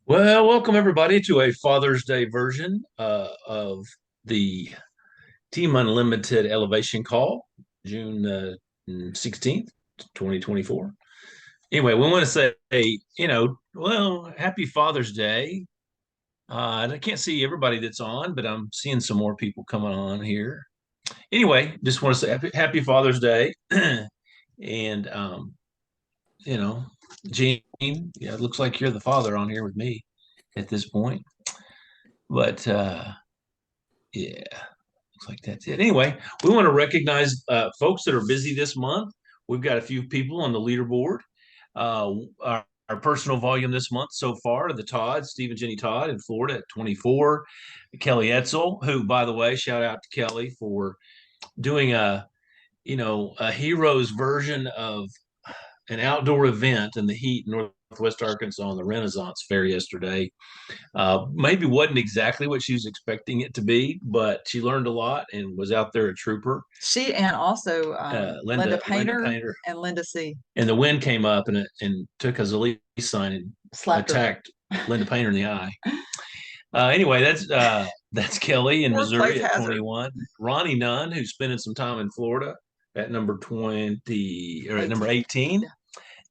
Well, welcome everybody to a Father's Day version of the Team Unlimited Elevation Call, June 16th, 2024. Anyway, we want to say, happy Father's Day. I can't see everybody that's on, but I'm seeing some more people coming on here. Anyway, just want to say happy Father's Day. And, you know, Gene, yeah, it looks like you're the father on here with me at this point. But yeah, looks like that's it. Anyway, we want to recognize folks that are busy this month. We've got a few people on the leaderboard. Our personal volume this month so far, the Todd, Steve and Jenny Todd in Florida at 24. Kelly Etzel, who, by the way, shout out to Kelly for doing a hero's version of an outdoor event in the heat in Northwest Arkansas on the Renaissance Fair yesterday. Maybe wasn't exactly what she was expecting it to be, but she learned a lot and was out there a trooper. She and also Linda Painter and Linda C. And the wind came up and took a Zalise sign and attacked Linda Painter in the eye. Anyway, that's Kelly in Missouri at 21. Ronnie Nunn, who's spending some time in Florida at number 20 or at number 18.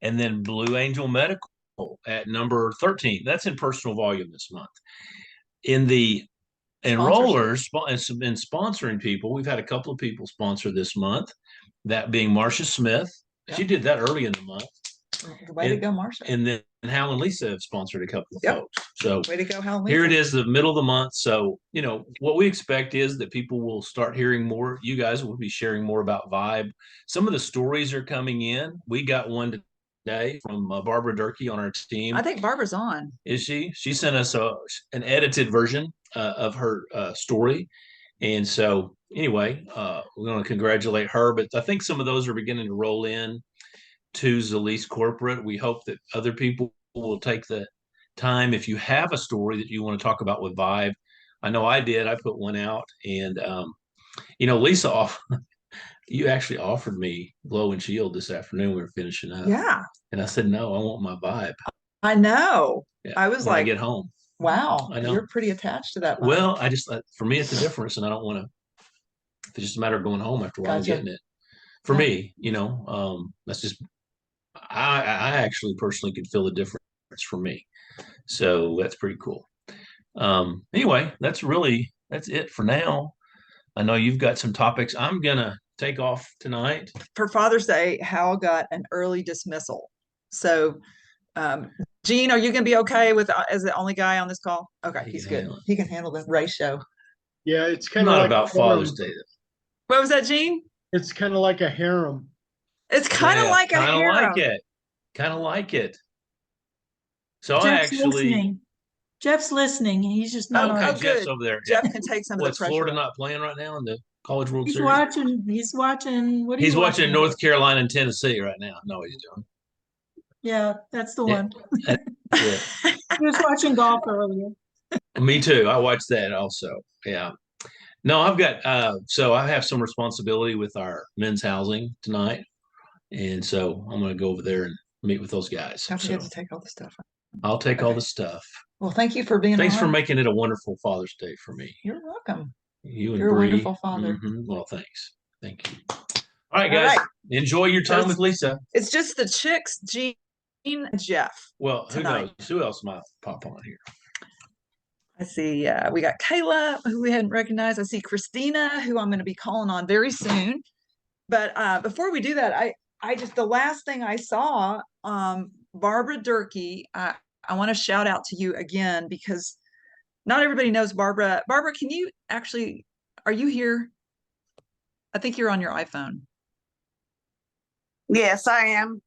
And then Blue Angel Medical at number 13. That's in personal volume this month. In the enrollers and sponsoring people, we've had a couple of people sponsor this month, that being Marcia Smith. Yep. She did that early in the month. Way to go, Marcia. And then Hal and Lisa have sponsored a couple of folks. So way to go, Hal and Lisa. Here it is, the middle of the month. So, what we expect is that people will start hearing more. You guys will be sharing more about Vibe. Some of the stories are coming in. We got one today from Barbara Durkee on our team. I think Barbara's on. Is she? She sent us an edited version of her story. And so, anyway, we're going to congratulate her. But I think some of those are beginning to roll in to Zalise Corporate. We hope that other people will take the time. If you have a story that you want to talk about with Vibe, I know I did. I put one out. And, Lisa, you actually offered me Glow and Shield this afternoon. We were finishing up. Yeah. And I said, no, I want my Vibe. I know. Yeah, I was when like, I get home. Wow, I know. You're pretty attached to that Vibe. Well, for me, it's a difference, and I don't want to. It's just a matter of going home after a while and getting it. For me, that's just. I actually personally could feel the difference for me, so that's pretty cool. Anyway, that's it for now. I know you've got some topics. I'm gonna take off tonight for Father's Day. Hal got an early dismissal, so. Gene, are you going to be okay with as the only guy on this call? Okay, he's good. He can handle the race show. Yeah, it's kind of not like about Father's Day. What was that, Gene? It's kind of like a harem. It's kind of like a harem. Kind of like it. So Jeff's Jeff's listening. He's just not. Okay, Jeff's over there. Jeff can take some of the pressure. Florida not playing right now in the College World Series? He's watching. What are he's watching North Carolina and Tennessee right now. No, he's doing. Yeah, that's the one. He was watching golf earlier. Me too. I watched that also. Yeah. No, I've got so I have some responsibility with our men's housing tonight. And so I'm gonna go over there and meet with those guys. Don't forget to take all the stuff. I'll take all the stuff. Well, thank you for being Thanks for making it a wonderful Father's Day for me. You're welcome. You're a wonderful father. Well, thanks. Thank you. All right, guys. Enjoy your time with Lisa. It's just the chicks, Gene and Jeff. Well, who knows? Who else might pop on here? I see. We got Kayla, who we hadn't recognized. I see Christina, who I'm going to be calling on very soon. But before we do that, I just the last thing I saw, Barbara Durkee. I want to shout out to you again because not everybody knows Barbara. Barbara, can you actually? Are you here? I think you're on your iPhone. Yes, I am.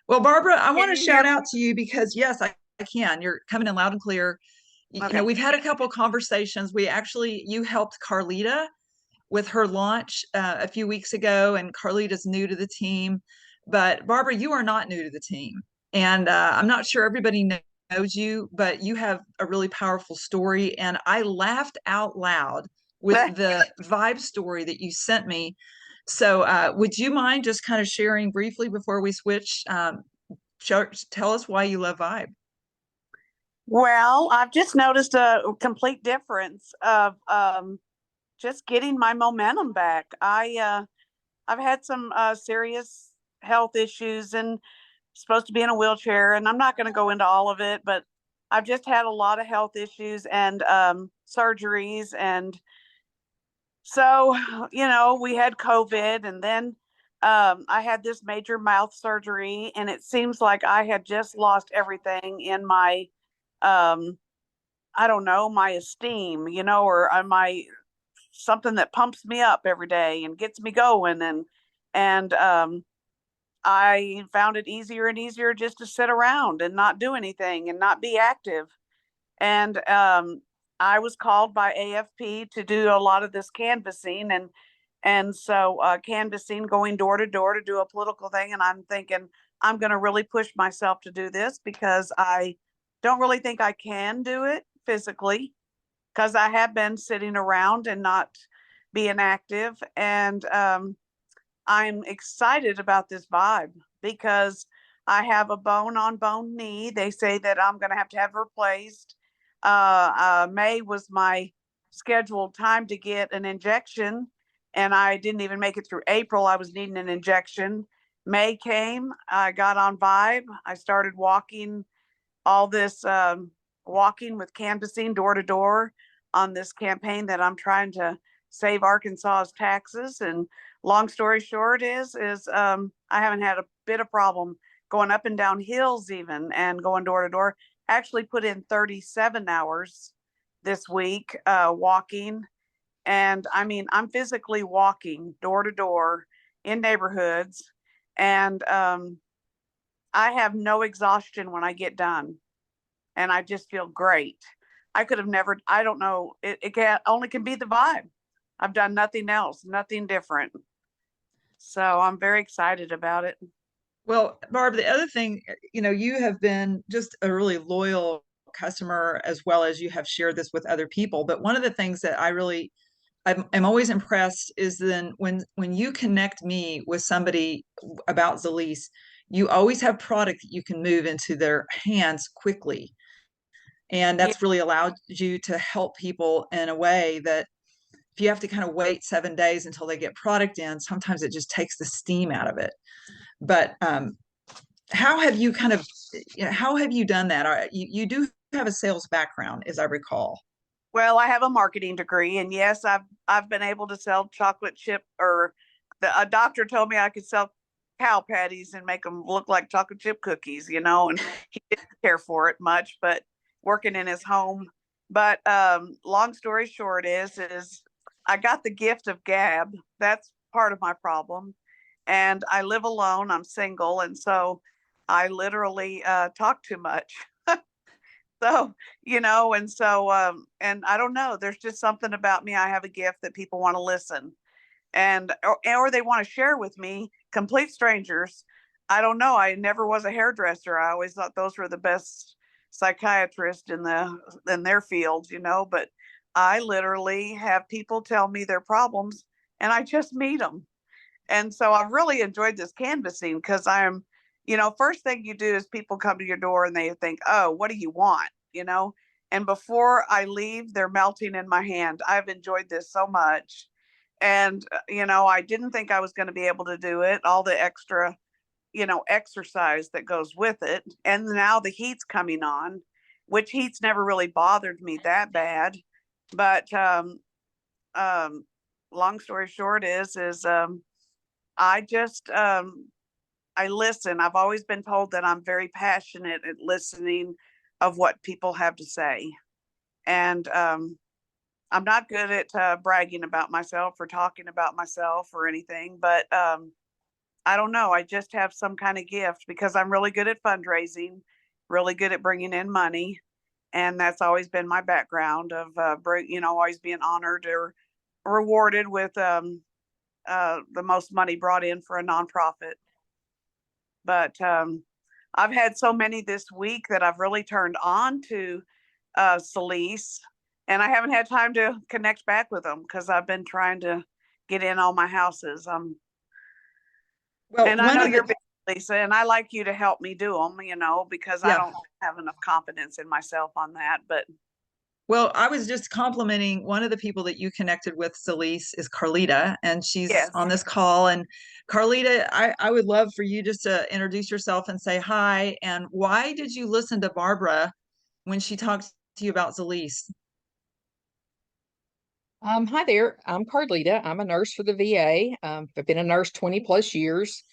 Well, Barbara, I want to shout out to you because, yes, I can. You're coming in loud and clear. Okay. We've had a couple of conversations. You helped Carlita with her launch a few weeks ago, and Carlita's new to the team. But Barbara, you are not new to the team. And I'm not sure everybody knows you, but you have a really powerful story. And I laughed out loud with the Vibe story that you sent me. So would you mind just kind of sharing briefly before we switch? Tell us why you love Vibe. Well, I've just noticed a complete difference of just getting my momentum back. I've had some serious health issues and supposed to be in a wheelchair, and I'm not going to go into all of it, but I've just had a lot of health issues and surgeries. And so, we had COVID, and then I had this major mouth surgery, and it seems like I had just lost everything in my, I don't know, my esteem, or my something that pumps me up every day and gets me going. And I found it easier and easier just to sit around and not do anything and not be active. And I was called by AFP to do a lot of this canvassing, and so canvassing, going door to door to do a political thing. And I'm thinking I'm going to really push myself to do this because I don't really think I can do it physically, because I have been sitting around and not being active. And I'm excited about this vibe because I have a bone on bone knee. They say that I'm going to have replaced. May was my scheduled time to get an injection, and I didn't even make it through April. I was needing an injection. May came, I got on Vibe. I started walking all this, walking with canvassing door to door on this campaign that I'm trying to save Arkansas's taxes. And long story short is I haven't had a bit of problem going up and down hills even and going door to door. Actually put in 37 hours this week walking. And I mean, I'm physically walking door to door in neighborhoods, and I have no exhaustion when I get done, and I just feel great. I could have never, I don't know, it can only can be the vibe. I've done nothing else, nothing different. So I'm very excited about it. Well, Barb, the other thing, you have been just a really loyal customer, as well as you have shared this with other people. But one of the things that I'm always impressed is then when you connect me with somebody about Zalise, you always have product that you can move into their hands quickly. And Yeah. that's really allowed you to help people in a way that if you have to kind of wait 7 days until they get product in, sometimes it just takes the steam out of it. But how have you how have you done that? You do have a sales background, as I recall. Well, I have a marketing degree, and yes, I've been able to sell chocolate chip, or a doctor told me I could sell cow patties and make them look like chocolate chip cookies, and he didn't care for it much, but working in his home. But long story short is I got the gift of gab. That's part of my problem. And I live alone. I'm single, and so I literally talk too much. So, and I don't know, there's just something about me. I have a gift that people want to listen, and or they want to share with me, complete strangers. I don't know. I never was a hairdresser. I always thought those were the best psychiatrists in their fields, but I literally have people tell me their problems, and I just meet them. And so I've really enjoyed this canvassing because first thing you do is people come to your door and they think, oh, what do you want? And before I leave, they're melting in my hand. I've enjoyed this so much. And, I didn't think I was going to be able to do it, all the extra, exercise that goes with it. And now the heat's coming on, which heat's never really bothered me that bad. But long story short is I just I listen. I've always been told that I'm very passionate at listening of what people have to say. And I'm not good at bragging about myself or talking about myself or anything, but I don't know. I just have some kind of gift because I'm really good at fundraising, really good at bringing in money. And that's always been my background of, always being honored or rewarded with the most money brought in for a nonprofit. But I've had so many this week that I've really turned on to Celise, and I haven't had time to connect back with them because I've been trying to get in all my houses. Well, And I know you're busy, Lisa, and I like you to help me do them, you know, because I Yeah. don't have enough confidence in myself on that. But Well, I was just complimenting one of the people that you connected with, Celise, is Carlita, and she's yes, on this call. And Carlita, I would love for you just to introduce yourself and say hi. And why did you listen to Barbara when she talked to you about Celise? Hi there. I'm Carlita. I'm a nurse for the VA. I've been a nurse 20 plus years.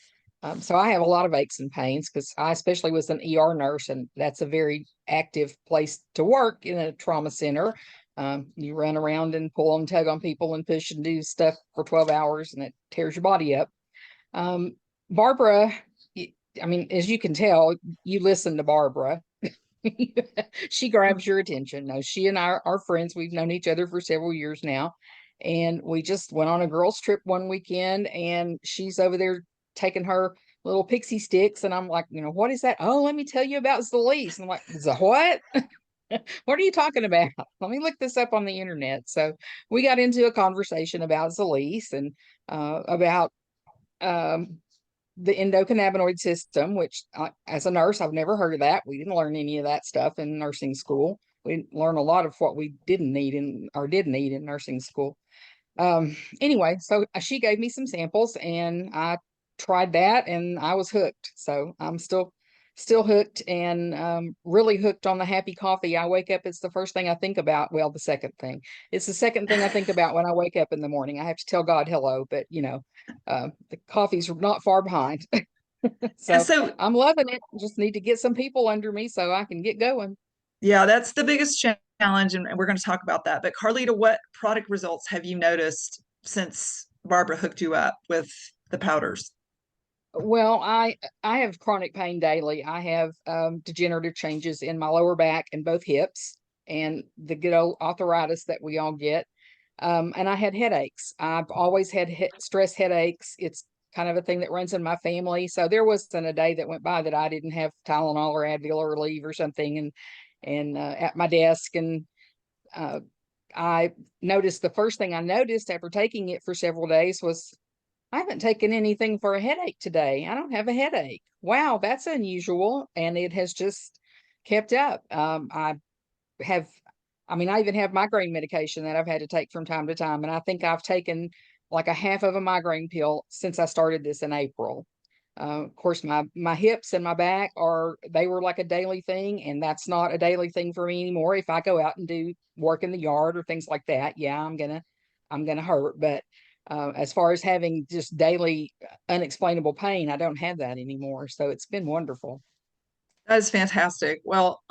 So I have a lot of aches and pains because I especially was an ER nurse, and that's a very active place to work in a trauma center. You run around and pull and tug on people and push and do stuff for 12 hours, and it tears your body up. Barbara, I mean, as you can tell, you listen to Barbara. She grabs your attention. No, she and I are friends. We've known each other for several years now. And we just went on a girls' trip one weekend, and she's over there taking her little pixie sticks. And I'm like, what is that? Oh, let me tell you about Celeste. And I'm like, the what? What are you talking about? Let me look this up on the internet. So we got into a conversation about Celeste and about the endocannabinoid system, which as a nurse, I've never heard of that. We didn't learn any of that stuff in nursing school. We learned a lot of what we didn't need or did need in nursing school. Anyway, so she gave me some samples and I tried that and I was hooked. So I'm still hooked and really hooked on the happy coffee. I wake up, it's the first thing I think about. Well, the second thing. It's the second thing I think about when I wake up in the morning. I have to tell God hello, but the coffee's not far behind. So I'm loving it. Just need to get some people under me so I can get going. Yeah, that's the biggest challenge, and we're going to talk about that. But Carlita, what product results have you noticed since Barbara hooked you up with the powders? Well, I have chronic pain daily. I have degenerative changes in my lower back and both hips, and the good old arthritis that we all get. And I had headaches. I've always had stress headaches. It's kind of a thing that runs in my family. So there wasn't a day that went by that I didn't have Tylenol or Advil or Aleve or something, and at my desk. And I noticed, the first thing I noticed after taking it for several days was, I haven't taken anything for a headache today. I don't have a headache. Wow, that's unusual. And it has just kept up. I even have migraine medication that I've had to take from time to time. And I think I've taken like a half of a migraine pill since I started this in April. Of course, my hips and my back they were like a daily thing, and that's not a daily thing for me anymore. If I go out and do work in the yard or things like that, yeah, I'm gonna hurt. But as far as having just daily unexplainable pain, I don't have that anymore. So it's been wonderful. That is fantastic. Well,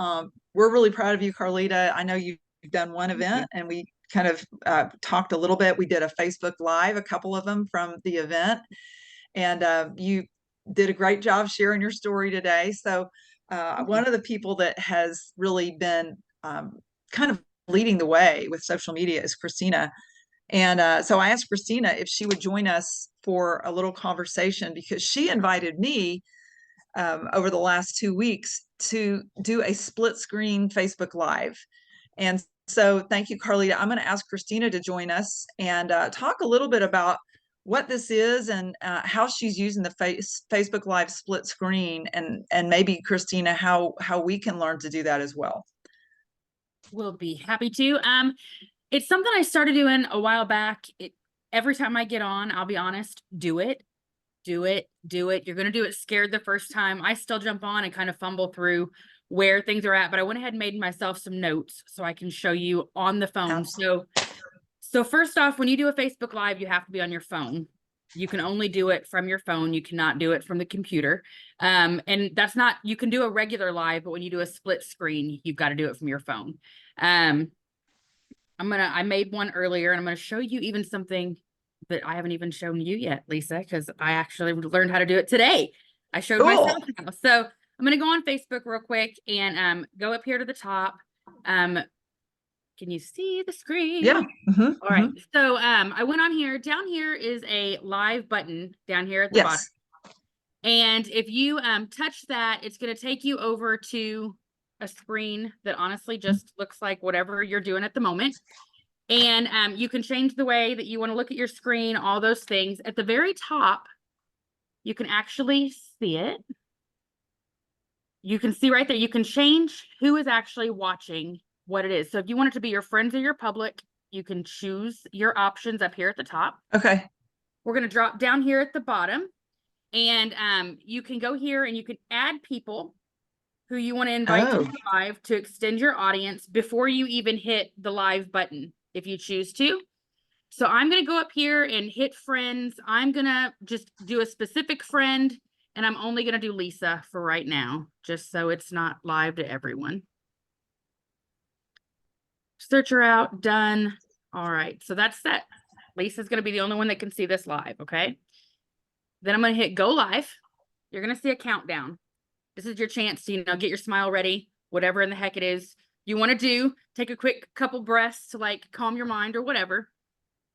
we're really proud of you, Carlita. I know you've done one event, and we kind of talked a little bit. We did a Facebook Live, a couple of them from the event, and you did a great job sharing your story today. So one of the people that has really been kind of leading the way with social media is Christina. And so I asked Christina if she would join us for a little conversation, because she invited me over the last 2 weeks to do a split screen Facebook Live. And so thank you, Carlita. I'm going to ask Christina to join us and talk a little bit about what this is and how she's using the Facebook Live split screen, and maybe, Christina, how we can learn to do that as well. We'll be happy to. It's something I started doing a while back. Every time I get on, I'll be honest, do it. You're going to do it scared the first time. I still jump on and kind of fumble through where things are at, but I went ahead and made myself some notes so I can show you on the phone. Absolutely. So first off, when you do a Facebook Live, you have to be on your phone. You can only do it from your phone. You cannot do it from the computer. And that's not, you can do a regular live, but when you do a split screen, you've got to do it from your phone. I made one earlier, and I'm going to show you even something that I haven't even shown you yet, Lisa, because I actually learned how to do it today. I showed myself now. So I'm going to go on Facebook real quick and go up here to the top. Can you see the screen? Yeah. Mm-hmm. All right. So I went on here. Down here is a live button down here at the bottom. And if you touch that, it's going to take you over to a screen that honestly just looks like whatever you're doing at the moment. And you can change the way that you want to look at your screen, all those things. At the very top, you can actually see it. You can see right there, you can change who is actually watching what it is. So if you want it to be your friends or your public, you can choose your options up here at the top. Okay. We're going to drop down here at the bottom, and you can go here and you can add people who you want to invite to the live to extend your audience before you even hit the live button, if you choose to. So I'm going to go up here and hit friends. I'm going to just do a specific friend, and I'm only going to do Lisa for right now, just so it's not live to everyone. Search her out, done. All right, so that's set. Lisa's going to be the only one that can see this live, okay? Then I'm going to hit go live. You're going to see a countdown. This is your chance to, you know, get your smile ready, whatever in the heck it is you want to do. Take a quick couple breaths to like calm your mind or whatever.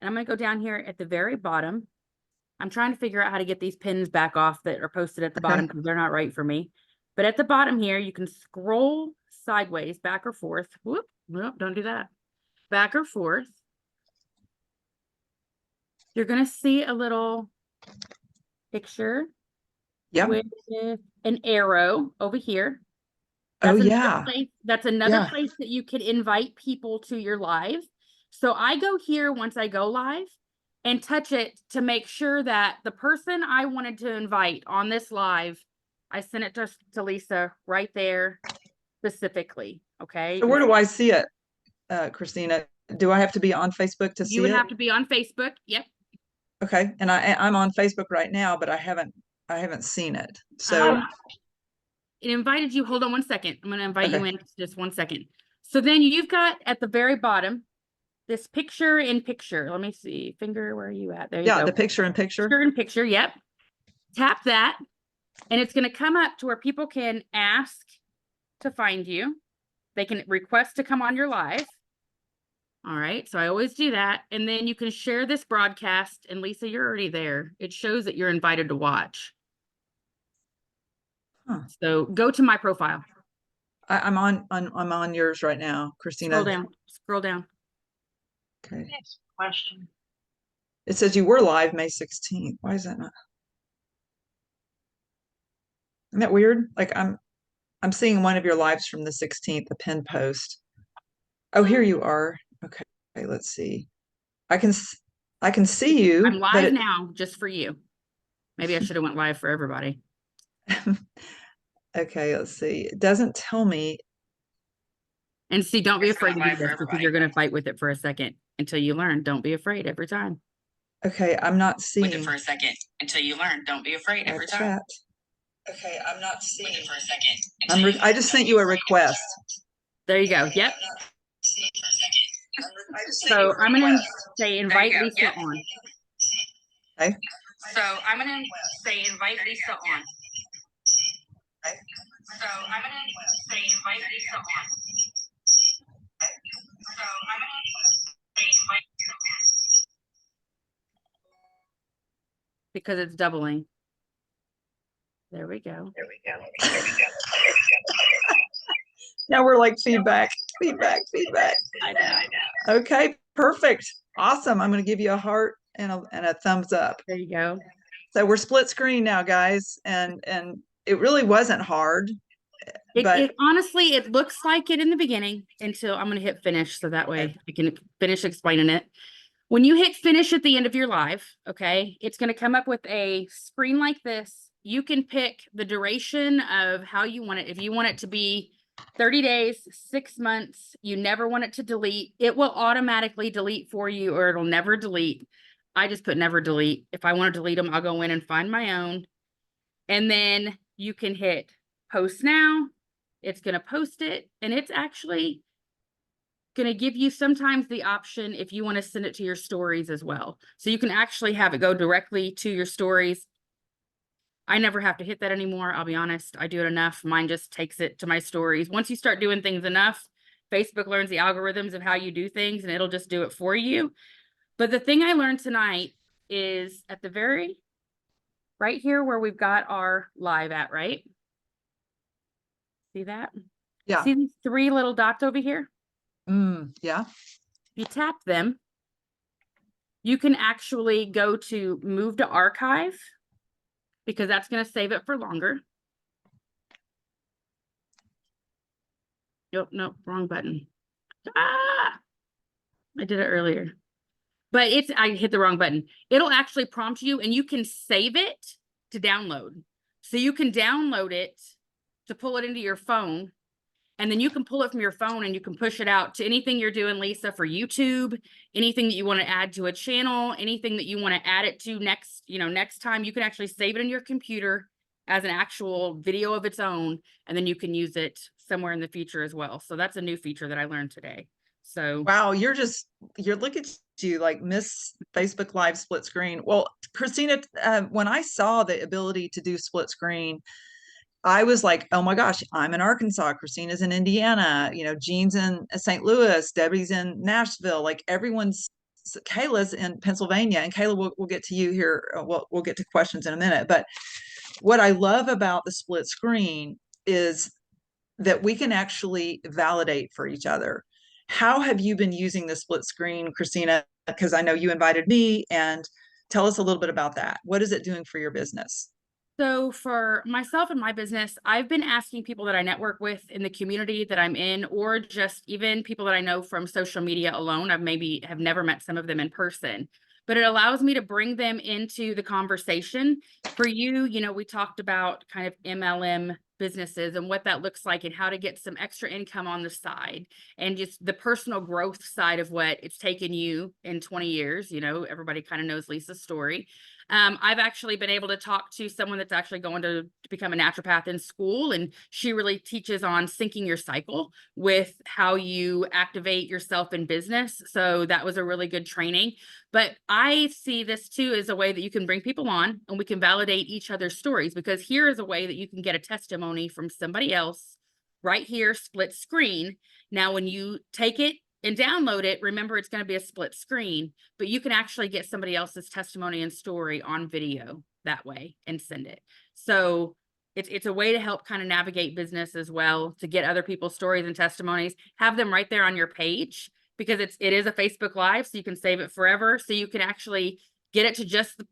And I'm going to go down here at the very bottom. I'm trying to figure out how to get these pins back off that are posted at the bottom because they're not right for me. But at the bottom here, you can scroll sideways, back or forth. Whoop, nope, don't do that. Back or forth. You're going to see a little picture with an arrow over here. That's that's another place that you could invite people to your live. So I go here once I go live and touch it to make sure that the person I wanted to invite on this live, I sent it to Lisa right there specifically. Okay. So where do I see it, Christina? Do I have to be on Facebook to see it? You would have to be on Facebook. Yep. Okay. And I'm on Facebook right now, but I haven't seen it. So it invited you. Hold on one second. I'm going to invite you in just 1 second. So then you've got at the very bottom this picture in picture. Let me see. Finger, where are you at? There you go. Yeah, the picture in picture. Picture in picture. Yep. Tap that, and it's going to come up to where people can ask to find you. They can request to come on your live. All right. So I always do that. And then you can share this broadcast. And Lisa, you're already there. It shows that you're invited to watch. So go to my profile. I'm on yours right now, Christina. Scroll down. Scroll down. Okay. Next question. It says you were live May 16th. Why is that not? Isn't that weird? Like I'm seeing one of your lives from the 16th, the pin post. Oh, here you are. Okay, let's see. I can see you. I'm live now just for you. Maybe I should have went live for everybody. Okay, let's see. It doesn't tell me. And see, don't be afraid to do this because you're going to fight with it for a second until you learn. Don't be afraid every time. Okay, I'm not seeing. With it for a second until you learn. Don't be afraid every time. Okay, I'm not seeing. With it for a second. I just sent you a request. There you go. Yep. So I'm going to say invite Lisa on. Okay. So I'm going to say invite Lisa on. Okay. So I'm going to say invite Lisa on. So I'm going to say invite Lisa on. Because it's doubling. There we go. There we go. Now we're like feedback. I know. Okay, perfect. Awesome. I'm going to give you a heart and a thumbs up. There you go. So we're split screen now, guys, and it really wasn't hard. It honestly, it looks like it in the beginning until I'm going to hit finish. So that way I can finish explaining it. When you hit finish at the end of your live, okay, it's going to come up with a screen like this. You can pick the duration of how you want it. If you want it to be 30 days, 6 months, you never want it to delete, it will automatically delete for you, or it'll never delete. I just put never delete. If I want to delete them, I'll go in and find my own. And then you can hit post now. It's going to post it, and it's actually going to give you sometimes the option if you want to send it to your stories as well. So you can actually have it go directly to your stories. I never have to hit that anymore. I'll be honest. I do it enough. Mine just takes it to my stories. Once you start doing things enough, Facebook learns the algorithms of how you do things, and it'll just do it for you. But the thing I learned tonight is at the very right here where we've got our live at, right? See that? Yeah. See these 3 little dots over here? Yeah. You tap them. You can actually go to move to archive. because that's going to save it for longer. Nope, wrong button. Ah, I did it earlier, but I hit the wrong button. It'll actually prompt you and you can save it to download. So you can download it to pull it into your phone, and then you can pull it from your phone and you can push it out to anything you're doing, Lisa, for YouTube, anything that you want to add to a channel, anything that you want to add it to next, next time. You can actually save it in your computer as an actual video of its own, and then you can use it somewhere in the future as well. So that's a new feature that I learned today. So wow, you're look at you, like Miss Facebook Live split screen. Well, Christina, when I saw the ability to do split screen, I was like, oh my gosh, I'm in Arkansas, Christina's in Indiana, Jean's in St. Louis, Debbie's in Nashville, like Kayla's in Pennsylvania, and Kayla, we'll get to you here. We'll get to questions in a minute. But what I love about the split screen is that we can actually validate for each other. How have you been using the split screen, Christina? Because I know you invited me, and tell us a little bit about that. What is it doing for your business? So for myself and my business, I've been asking people that I network with in the community that I'm in, or just even people that I know from social media alone. I've maybe have never met some of them in person, but it allows me to bring them into the conversation. For you, we talked about kind of MLM businesses and what that looks like and how to get some extra income on the side, and just the personal growth side of what it's taken you in 20 years. Everybody kind of knows Lisa's story. I've actually been able to talk to someone that's actually going to become a naturopath in school, and she really teaches on syncing your cycle with how you activate yourself in business. So that was a really good training. But I see this too as a way that you can bring people on and we can validate each other's stories, because here is a way that you can get a testimony from somebody else right here, split screen. Now, when you take it and download it, remember it's going to be a split screen, but you can actually get somebody else's testimony and story on video that way and send it. So it's a way to help kind of navigate business as well, to get other people's stories and testimonies, have them right there on your page, because it is a Facebook Live, so you can save it forever. So you can actually get it to just,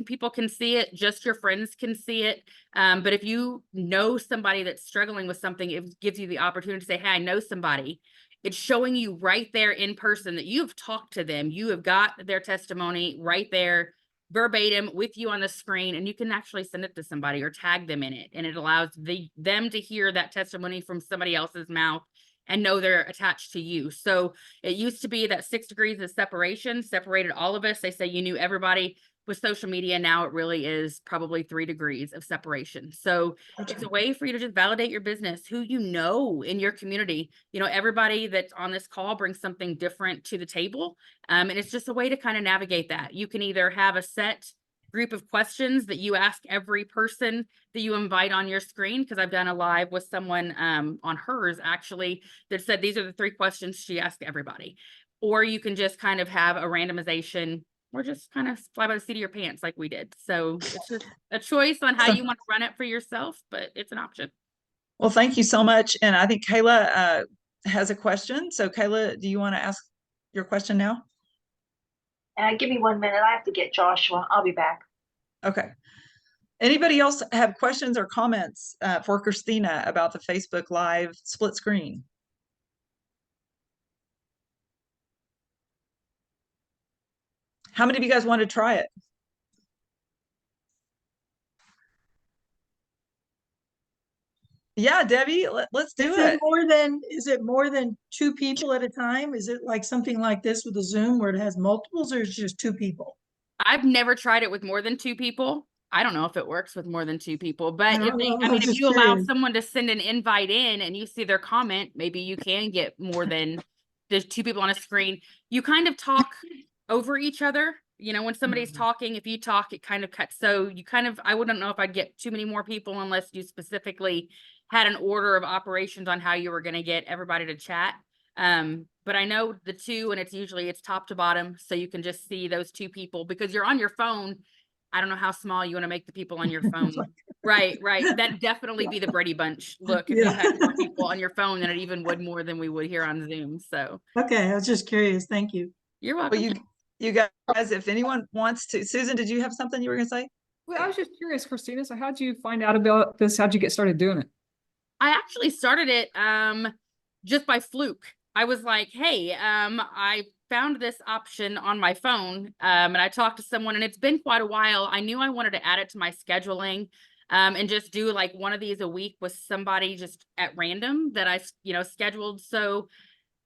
people can see it, just your friends can see it. But if you know somebody that's struggling with something, it gives you the opportunity to say, hey, I know somebody. It's showing you right there in person that you've talked to them. You have got their testimony right there, verbatim with you on the screen, and you can actually send it to somebody or tag them in it. And it allows them to hear that testimony from somebody else's mouth and know they're attached to you. So it used to be that 6 degrees of separation separated all of us. They say you knew everybody. With social media now, it really is probably 3 degrees of separation. So it's a way for you to just validate your business, who you know in your community. Everybody that's on this call brings something different to the table. And it's just a way to kind of navigate that. You can either have a set group of questions that you ask every person that you invite on your screen, because I've done a live with someone on hers actually that said these are the 3 questions she asked everybody. Or you can just kind of have a randomization, or just kind of fly by the seat of your pants like we did. So it's just a choice on how you want to run it for yourself, but it's an option. Well, thank you so much. And I think Kayla has a question. So Kayla, do you want to ask your question now? Give me 1 minute. I have to get Joshua. I'll be back. Okay. Anybody else have questions or comments for Christina about the Facebook Live split screen? How many of you guys want to try it? Yeah, Debbie, let's do it. Is it more than 2 people at a time? Is it like something like this with a Zoom where it has multiples, or is it just 2 people? I've never tried it with more than 2 people. I don't know if it works with more than 2 people, but if you allow someone to send an invite in and you see their comment, maybe you can get more than just 2 people on a screen. You kind of talk over each other. When somebody's talking, if you talk, it kind of cuts. So I wouldn't know if I'd get too many more people unless you specifically had an order of operations on how you were going to get everybody to chat. But I know the 2, and it's top to bottom. So you can just see those 2 people, because you're on your phone. I don't know how small you want to make the people on your phone. Right. That'd definitely be the Brady Bunch look if you had more people on your phone than it even would more than we would here on Zoom. So. Okay. I was just curious. Thank you. You're welcome. Well, you guys, if anyone wants to, Susan, did you have something you were going to say? Well, I was just curious, Christina. So how'd you find out about this? How'd you get started doing it? I actually started it just by fluke. I was like, hey, I found this option on my phone, and I talked to someone, and it's been quite a while. I knew I wanted to add it to my scheduling, and just do like one of these a week with somebody just at random that I, scheduled. So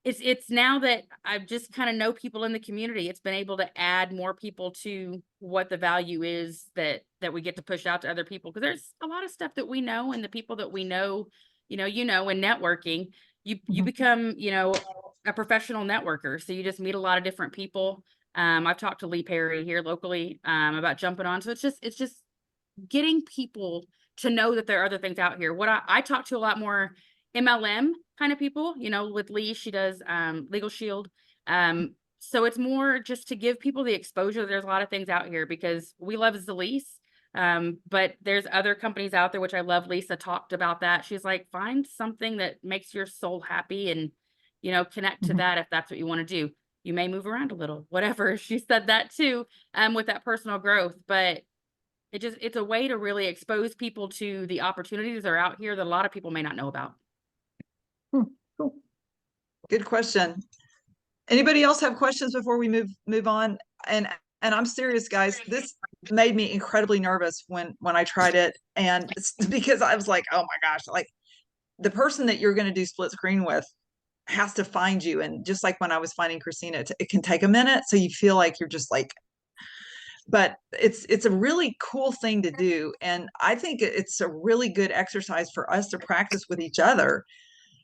it's now that I just kind of know people in the community, it's been able to add more people to what the value is that we get to push out to other people. Because there's a lot of stuff that we know, and the people that we know, in networking, you become, a professional networker. So you just meet a lot of different people. I've talked to Lee Perry here locally about jumping on. So it's just getting people to know that there are other things out here. What I talk to a lot more MLM kind of people, with Lee, she does Legal Shield. So it's more just to give people the exposure. There's a lot of things out here because we love Zalise. But there's other companies out there, which I love. Lisa talked about that. She's like, find something that makes your soul happy and, connect to that if that's what you want to do. You may move around a little, whatever. She said that too, with that personal growth. But it's a way to really expose people to the opportunities that are out here that a lot of people may not know about. Cool. Good question. Anybody else have questions before we move on? And I'm serious, guys. This made me incredibly nervous when I tried it, and it's because I was like, oh my gosh, like the person that you're going to do split screen with has to find you. And just like when I was finding Christina, it can take a minute. So you feel like you're just like, but it's a really cool thing to do. And I think it's a really good exercise for us to practice with each other.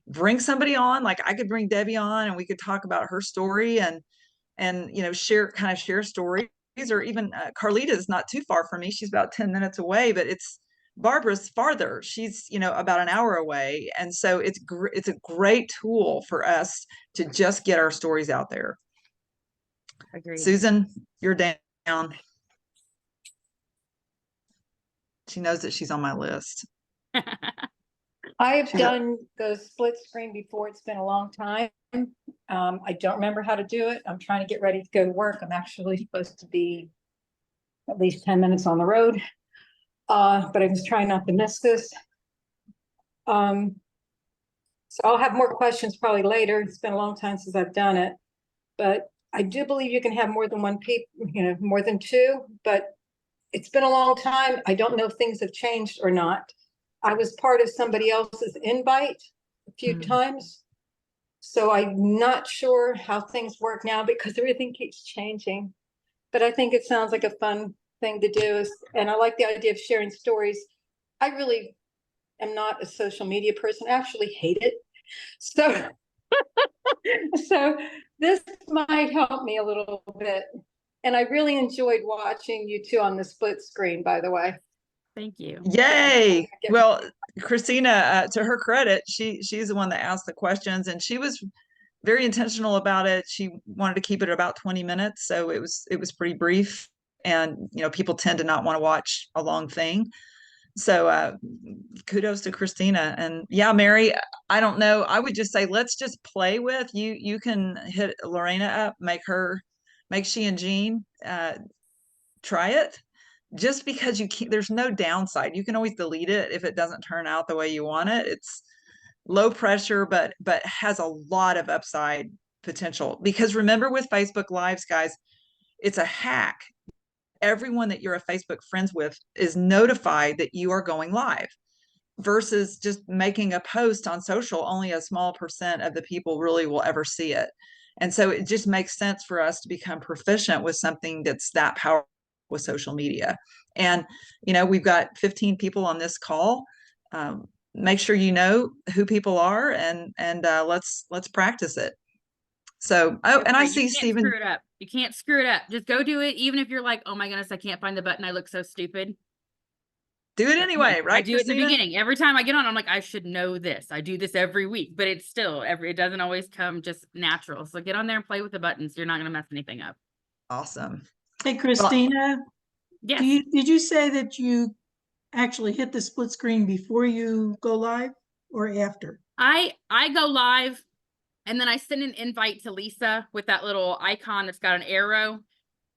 Bring somebody on, like I could bring Debbie on and we could talk about her story and share stories, or even Carlita is not too far from me. She's about 10 minutes away, but Barbara's farther. She's, about an hour away. And so it's a great tool for us to just get our stories out there. Agreed. Susan, you're down. She knows that she's on my list. I've done the split screen before. It's been a long time. I don't remember how to do it. I'm trying to get ready to go to work. I'm actually supposed to be at least 10 minutes on the road. But I was trying not to miss this. So I'll have more questions probably later. It's been a long time since I've done it, but I do believe you can have more than one people, more than two, but it's been a long time. I don't know if things have changed or not. I was part of somebody else's invite a few times. So I'm not sure how things work now because everything keeps changing. But I think it sounds like a fun thing to do. And I like the idea of sharing stories. I really am not a social media person. I actually hate it. So, so this might help me a little bit. And I really enjoyed watching you two on the split screen, by the way. Thank you. Yay. Well, Christina, to her credit, she's the one that asked the questions, and she was very intentional about it. She wanted to keep it about 20 minutes. So it was pretty brief, and, people tend to not want to watch a long thing. So kudos to Christina. And yeah, Mary, I don't know. I would just say, let's just play with you. You can hit Lorena up, make she and Jean try it. Just because there's no downside. You can always delete it if it doesn't turn out the way you want it. It's low pressure, but has a lot of upside potential. Because remember, with Facebook Lives, guys, it's a hack. Everyone that you're a Facebook friends with is notified that you are going live, versus just making a post on social. Only a small percent of the people really will ever see it. And so it just makes sense for us to become proficient with something that's that powerful with social media. And we've got 15 people on this call. Make sure you know who people are, and let's practice it. So and I see Stephen. Screw it up. You can't screw it up. Just go do it, even if you're like, oh my goodness, I can't find the button. I look so stupid. Do it anyway, right? I do it in the beginning. Every time I get on, I'm like, I should know this. I do this every week, but it's still it doesn't always come just natural. So get on there and play with the buttons. You're not going to mess anything up. Awesome. Hey, Christina. Yes. Did you say that you actually hit the split screen before you go live or after? I go live, and then I send an invite to Lisa with that little icon that's got an arrow.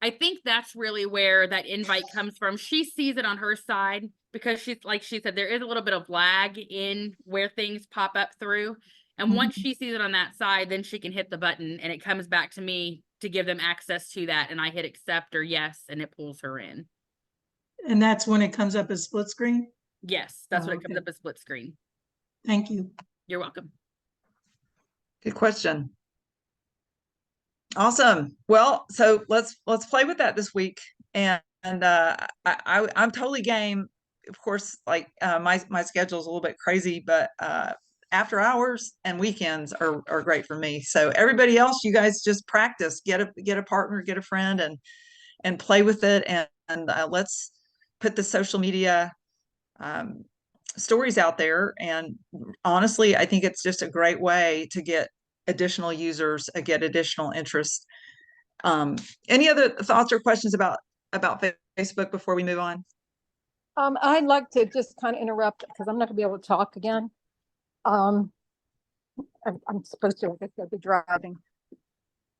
I think that's really where that invite comes from. She sees it on her side because she's like she said, there is a little bit of lag in where things pop up through. And once she sees it on that side, then she can hit the button and it comes back to me to give them access to that. And I hit accept or yes, and it pulls her in. And that's when it comes up as split screen? Yes, that's Oh, what it comes okay. up as split screen. Thank you. You're welcome. Good question. Awesome. Well, so let's play with that this week. And I'm totally game. Of course, like my schedule is a little bit crazy, but after hours and weekends are great for me. So everybody else, you guys just practice, get a partner, get a friend, and play with it. And let's put the social media stories out there. And honestly, I think it's just a great way to get additional users, get additional interest. Any other thoughts or questions about Facebook before we move on? I'd like to just kind of interrupt because I'm not gonna be able to talk again. I'm supposed to, I guess I'll be driving.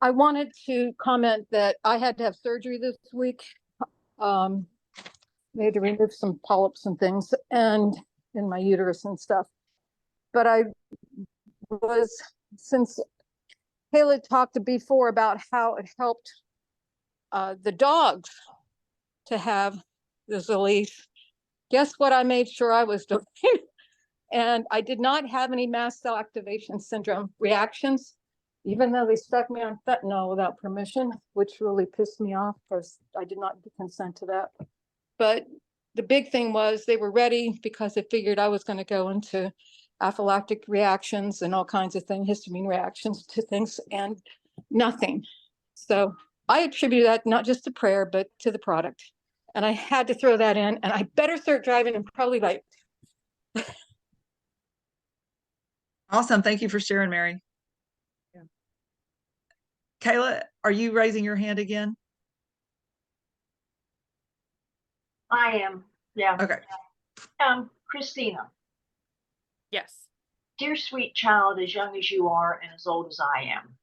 I wanted to comment that I had to have surgery this week. They had to remove some polyps and things and in my uterus and stuff. But I was, since Kayla talked before about how it helped the dogs to have the Zaleaf, guess what I made sure I was doing? And I did not have any mast cell activation syndrome reactions, even though they stuck me on fentanyl without permission, which really pissed me off because I did not consent to that. But the big thing was they were ready because they figured I was going to go into anaphylactic reactions and all kinds of things, histamine reactions to things, and nothing. So I attribute that not just to prayer, but to the product. And I had to throw that in, and I better start driving and probably late. Awesome. Thank you for sharing, Mary. Yeah. Kayla, are you raising your hand again? I am. Yeah. Okay. Christina, Yes. dear sweet child, as young as you are and as old as I am,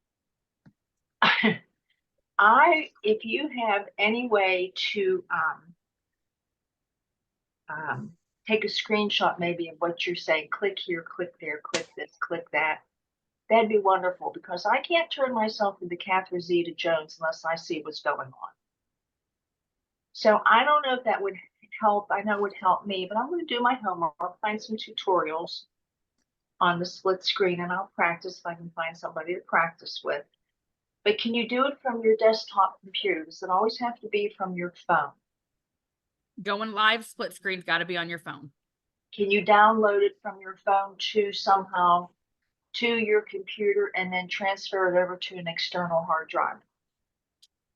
if you have any way to take a screenshot maybe of what you're saying, click here, click there, click this, click that, that'd be wonderful, because I can't turn myself into Catherine Zeta-Jones unless I see what's going on. So I don't know if that would help. I know it would help me, but I'm going to do my homework. I'll find some tutorials on the split screen and I'll practice if I can find somebody to practice with. But can you do it from your desktop computer? Does it always have to be from your phone? Going live split screen's got to be on your phone. Can you download it from your phone to somehow to your computer and then transfer it over to an external hard drive?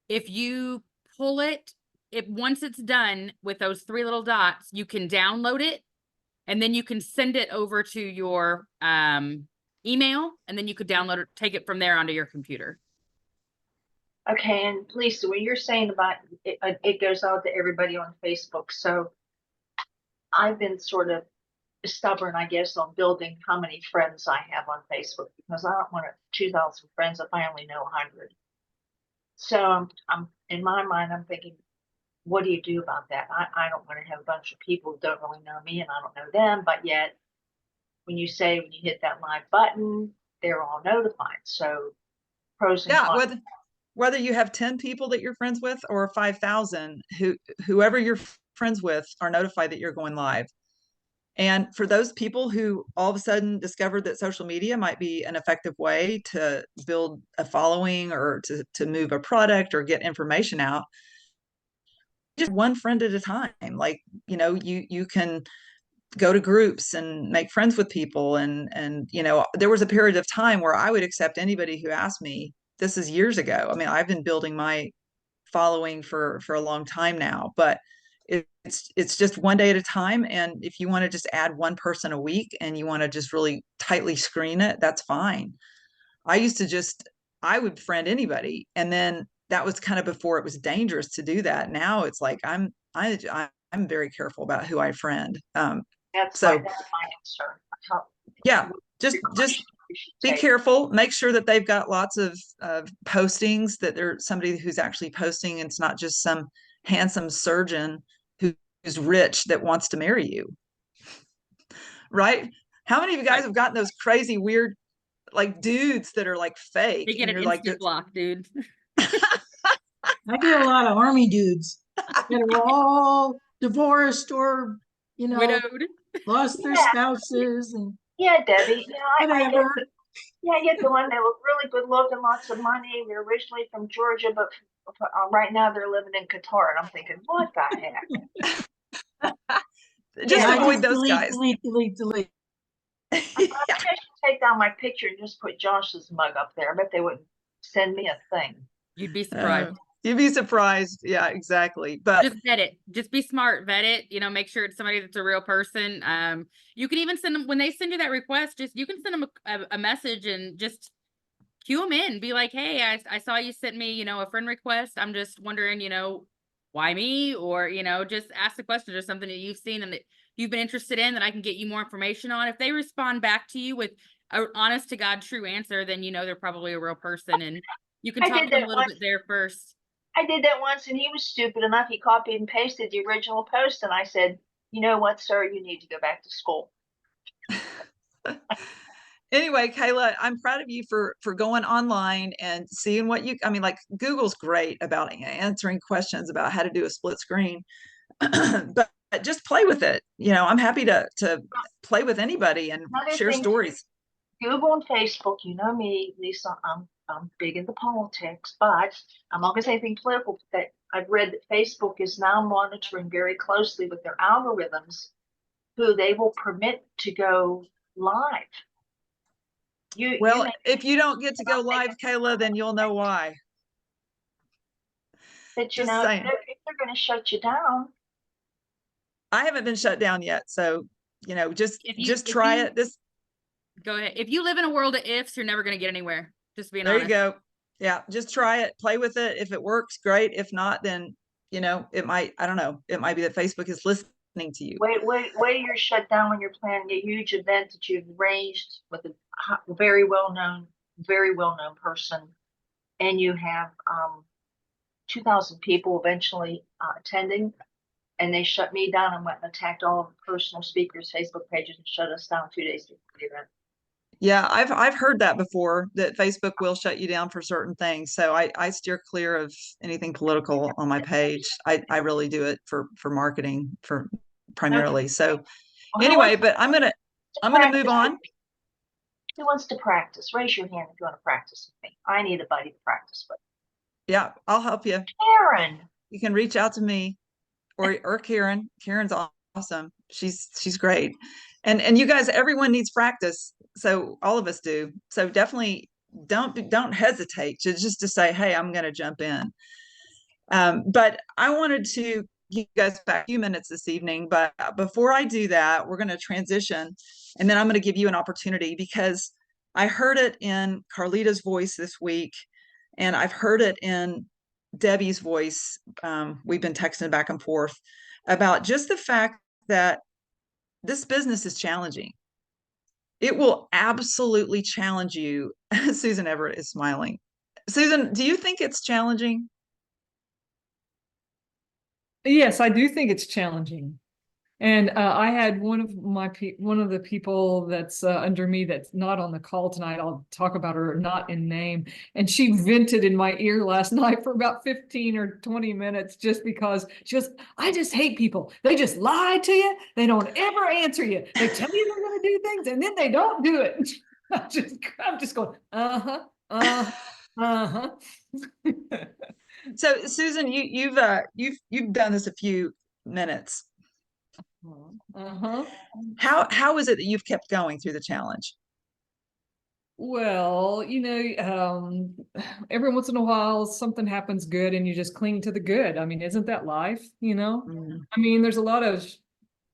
If you pull it, once it's done with those three little dots, you can download it and then you can send it over to your email, and then you could download it, take it from there onto your computer. Okay, and Lisa, when you're saying about it, it goes out to everybody on Facebook. So I've been sort of stubborn, I guess, on building how many friends I have on Facebook, because I don't want 2,000 friends if I only know 100. So I'm in my mind, I'm thinking, what do you do about that? I don't want to have a bunch of people who don't really know me and I don't know them, but yet when you hit that live button, they're all notified. So pros and cons. Whether you have 10 people that you're friends with or 5,000, whoever you're friends with are notified that you're going live. And for those people who all of a sudden discovered that social media might be an effective way to build a following or to move a product or get information out, just one friend at a time. Like, you can go to groups and make friends with people. And there was a period of time where I would accept anybody who asked me. This is years ago. I mean, I've been building my following for a long time now, but it's just one day at a time. And if you want to just add one person a week and you want to just really tightly screen it, that's fine. I would friend anybody. And then that was kind of before it was dangerous to do that. Now it's like, I'm very careful about who I friend. That's so my answer. yeah, just we should be take. careful. Make sure that they've got lots of postings, that they're somebody who's actually posting. And it's not just some handsome surgeon who's rich that wants to marry you. Right? How many of you guys have gotten those crazy, weird, like dudes that are like fake? They get and an you're like, instant block, dude. I get a lot of army dudes that are all divorced or, Widowed. lost their Yeah. spouses and Yeah, Debbie, I get whatever. I get the one that look really good looking, lots of money. They're originally from Georgia, but right now they're living in Qatar. And I'm thinking, what the heck? just Yeah, avoid those delete, guys. delete. I think I should take down my picture and just put Josh's mug up there. I bet they wouldn't send me a thing. You'd be surprised. You'd be surprised. Yeah, exactly. But Just vet it. Just be smart. Vet it. Make sure it's somebody that's a real person. You can even send them when they send you that request. You can send them a message and just cue them in. Be like, hey, I saw you sent me, a friend request. I'm just wondering, why me? Or just ask the question or something that you've seen and that you've been interested in that I can get you more information on. If they respond back to you with an honest to God true answer, then they're probably a real person, and you can talk to them a little bit there first. I did that once and he was stupid enough. He copied and pasted the original post and I said, you know what, sir, you need to go back to school. Anyway, Kayla, I'm proud of you for going online and seeing what like Google's great about answering questions about how to do a split screen, but just play with it. I'm happy to play with anybody and share stories. Google and Facebook, you know me, Lisa, I'm big into politics, but I'm not going to say anything political. But I've read that Facebook is now monitoring very closely with their algorithms who they will permit to go live. If you don't get to go live, Kayla, then you'll know why. But if they're going to shut you down. I haven't been shut down yet, so just try it. Go ahead. If you live in a world of ifs, you're never going to get anywhere. Just being honest. There you go. Yeah, just try it, play with it. If it works, great. If not, then it might. I don't know. It might be that Facebook is listening to you. Wait, you're shut down when you're planning a huge event that you've arranged with a very well known person, and you have 2,000 people eventually attending, and they shut me down and went and attacked all of the personal speakers' Facebook pages and shut us down 2 days before the event. Yeah, I've heard that before, that Facebook will shut you down for certain things. So I steer clear of anything political on my page. I really do it for marketing primarily. So anyway, but I'm gonna move on. Who wants to practice? Raise your hand if you want to practice with me. I need a buddy to practice with. Yeah, I'll help you. Karen. You can reach out to me or Karen. Karen's awesome. She's great. And you guys, everyone needs practice. So all of us do. So definitely don't hesitate to say, hey, I'm going to jump in. But I wanted to give you guys back a few minutes this evening. But before I do that, we're going to transition. And then I'm going to give you an opportunity, because I heard it in Carlita's voice this week. And I've heard it in Debbie's voice. We've been texting back and forth about just the fact that this business is challenging. It will absolutely challenge you. Susan Everett is smiling. Susan, do you think it's challenging? Yes, I do think it's challenging. And I had one of the people that's under me that's not on the call tonight. I'll talk about her not in name. And she vented in my ear last night for about 15 or 20 minutes just because she goes, I just hate people. They just lie to you. They don't ever answer you. They tell you they're going to do things and then they don't do it. I'm just going, So Susan, you've done this a few minutes. How is it that you've kept going through the challenge? Well, every once in a while something happens good and you just cling to the good. I mean, isn't that life? I mean, there's a lot of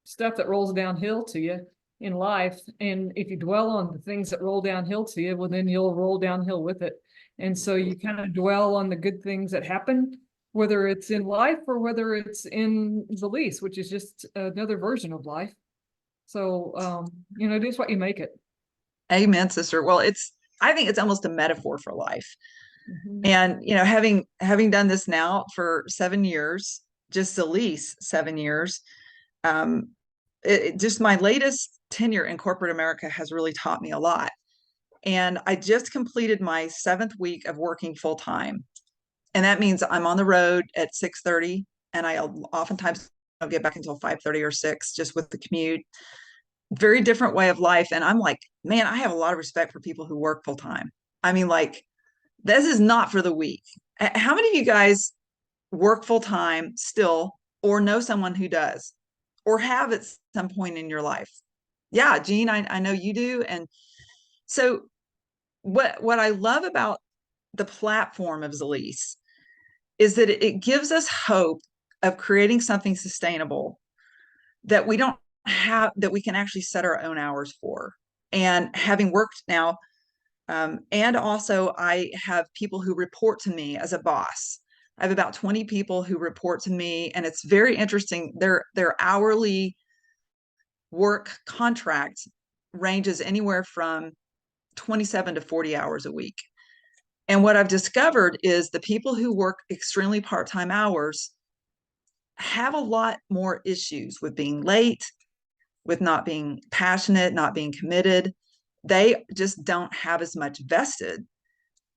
stuff that rolls downhill to you in life. And if you dwell on the things that roll downhill to you, well, then you'll roll downhill with it. And so you kind of dwell on the good things that happen, whether it's in life or whether it's in the lease, which is just another version of life. So, it is what you make it. Amen, sister. Well, I think it's almost a metaphor for life. Mhm. And, having done this now for 7 years, just the least 7 years, um, just my latest tenure in corporate America has really taught me a lot. And I just completed my 7th week of working full time. And that means I'm on the road at 6:30, and I oftentimes don't get back until 5:30 or 6, just with the commute. Very different way of life. And I'm like, man, I have a lot of respect for people who work full time. I mean, like, this is not for the weak. How many of you guys work full time still, or know someone who does, or have at some point in your life? Yeah, Jean, I know you do. And so what I love about the platform of Zalise is that it gives us hope of creating something sustainable that we don't have, that we can actually set our own hours for. And having worked now, and also I have people who report to me as a boss. I have about 20 people who report to me, and it's very interesting. Their hourly work contract ranges anywhere from 27 to 40 hours a week. And what I've discovered is the people who work extremely part-time hours have a lot more issues with being late, with not being passionate, not being committed. They just don't have as much vested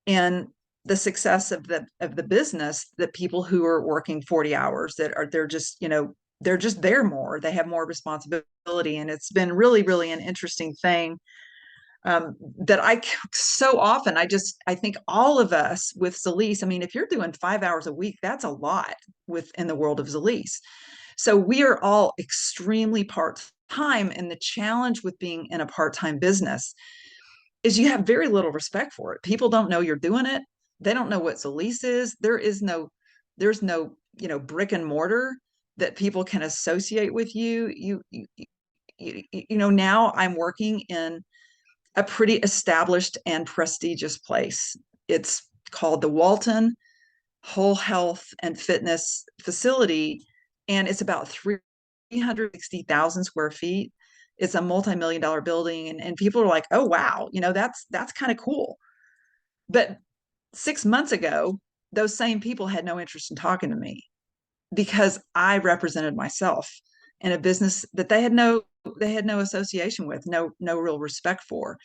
in the success of the business that people who are working 40 hours, they're just there more. They have more responsibility. And it's been really, really an interesting thing, that I so often, I think all of us with Zalise, I mean, if you're doing 5 hours a week, that's a lot within the world of Zalise. So we are all extremely part-time. And the challenge with being in a part-time business is you have very little respect for it. People don't know you're doing it. They don't know what Zalise is. There's no, brick and mortar that people can associate with you. Now I'm working in a pretty established and prestigious place. It's called the Walton Whole Health and Fitness Facility, and it's about 360,000 square feet. It's a multi-million-dollar building, and people are like, oh, wow, that's kind of cool. But 6 months ago, those same people had no interest in talking to me because I represented myself in a business that they had no association with, no real respect for.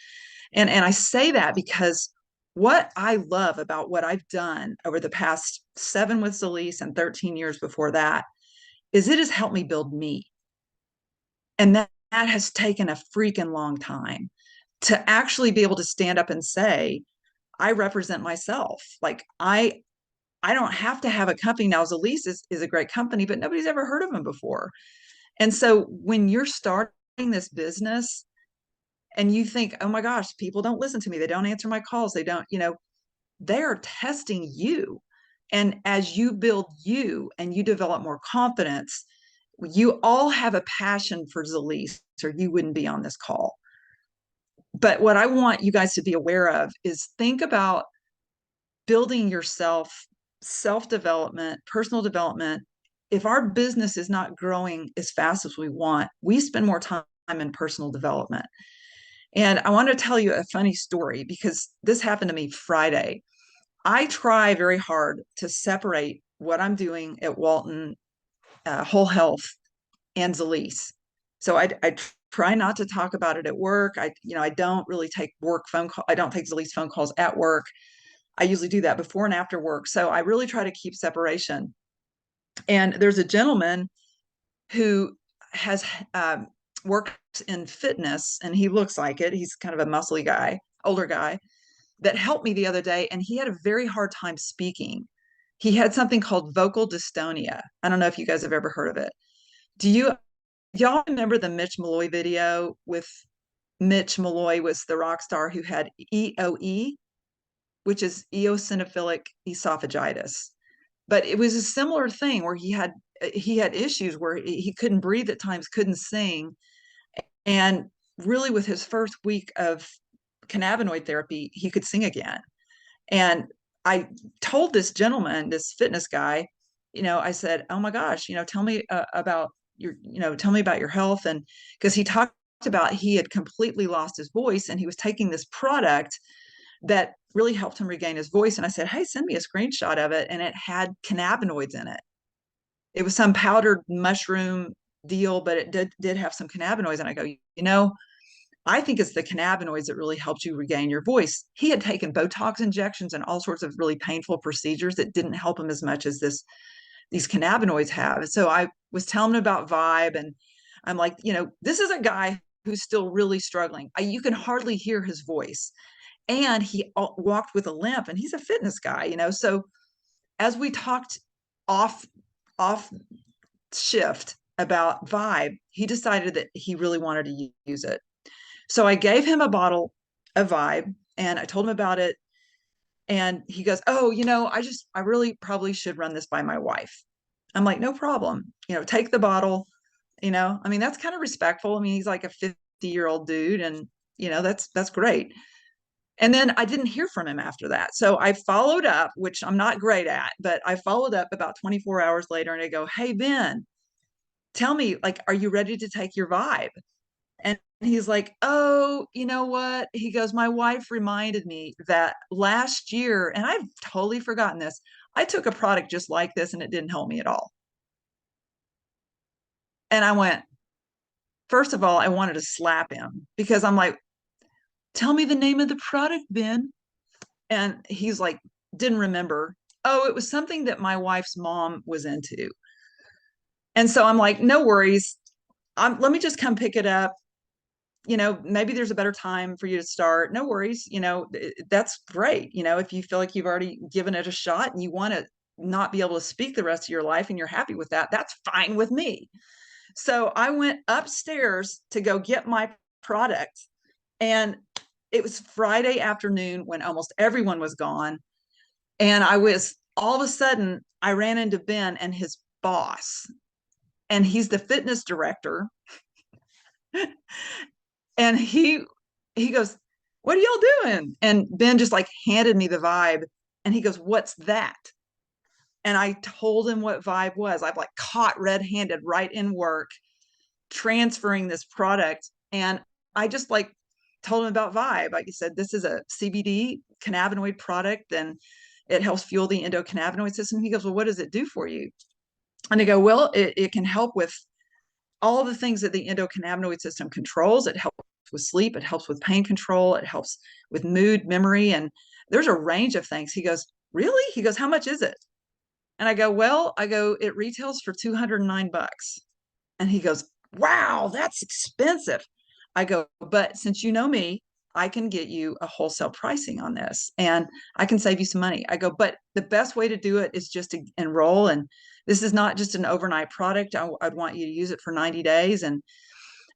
And I say that because what I love about what I've done over the past 7 with Zalise and 13 years before that is it has helped me build me. And that has taken a freaking long time to actually be able to stand up and say, I represent myself. Like, I don't have to have a company now. Zalise is a great company, but nobody's ever heard of them before. And so when you're starting this business and you think, oh my gosh, people don't listen to me, they don't answer my calls, they don't, they're testing you. And as you build you and you develop more confidence, you all have a passion for Zalise, or you wouldn't be on this call. But what I want you guys to be aware of is think about building yourself, self-development, personal development. If our business is not growing as fast as we want, we spend more time in personal development. And I want to tell you a funny story because this happened to me Friday. I try very hard to separate what I'm doing at Walton Whole Health and Zalise. So I try not to talk about it at work. I don't really take work phone call. I don't take Zalise phone calls at work. I usually do that before and after work. So I really try to keep separation. And there's a gentleman who has worked in fitness, and he looks like it. He's kind of a muscly guy, older guy, that helped me the other day. And he had a very hard time speaking. He had something called vocal dystonia. I don't know if you guys have ever heard of it. Y'all remember the Mitch Malloy video with Mitch Malloy was the rock star who had EOE, which is eosinophilic esophagitis. But it was a similar thing where he had issues where he couldn't breathe at times, couldn't sing. And really with his first week of cannabinoid therapy, he could sing again. And I told this gentleman, this fitness guy, I said, oh my gosh, tell me about your, tell me about your health. And because he talked about he had completely lost his voice, and he was taking this product that really helped him regain his voice. And I said, hey, send me a screenshot of it. And it had cannabinoids in it. It was some powdered mushroom deal, but it did have some cannabinoids. And I go, I think it's the cannabinoids that really helped you regain your voice. He had taken Botox injections and all sorts of really painful procedures that didn't help him as much as these cannabinoids have. So I was telling him about Vibe, and I'm like, this is a guy who's still really struggling. You can hardly hear his voice. And he walked with a limp, and he's a fitness guy, So as we talked off shift about Vibe, he decided that he really wanted to use it. So I gave him a bottle of Vibe, and I told him about it. And he goes, oh, I really probably should run this by my wife. I'm like, no problem. Take the bottle. That's kind of respectful. He's like a 50-year-old dude, and that's great. And then I didn't hear from him after that. So I followed up, which I'm not great at, but I followed up about 24 hours later, and I go, hey, Ben, tell me, are you ready to take your Vibe? And he's like, oh, you know what? He goes, my wife reminded me that last year, and I've totally forgotten this, I took a product just like this and it didn't help me at all. And I went, first of all, I wanted to slap him, because I'm like, tell me the name of the product, Ben. And he's like, didn't remember. Oh, it was something that my wife's mom was into. And so I'm like, no worries. Let me just come pick it up. Maybe there's a better time for you to start. No worries. That's great. If you feel like you've already given it a shot and you want to not be able to speak the rest of your life and you're happy with that, that's fine with me. So I went upstairs to go get my product, and it was Friday afternoon when almost everyone was gone. And all of a sudden, I ran into Ben and his boss, and he's the fitness director. And he goes, what are y'all doing? And Ben just handed me the Vibe, and he goes, what's that? And I told him what Vibe was. I've caught red-handed right in work, transferring this product. And I just told him about Vibe. Like I said, this is a CBD cannabinoid product, and it helps fuel the endocannabinoid system. He goes, well, what does it do for you? And I go, well, it can help with all the things that the endocannabinoid system controls. It helps with sleep. It helps with pain control. It helps with mood, memory. And there's a range of things. He goes, really? He goes, how much is it? And I go, it retails for $209. And he goes, wow, that's expensive. I go, but since you know me, I can get you a wholesale pricing on this, and I can save you some money. I go, but the best way to do it is just to enroll. And this is not just an overnight product. I'd want you to use it for 90 days. And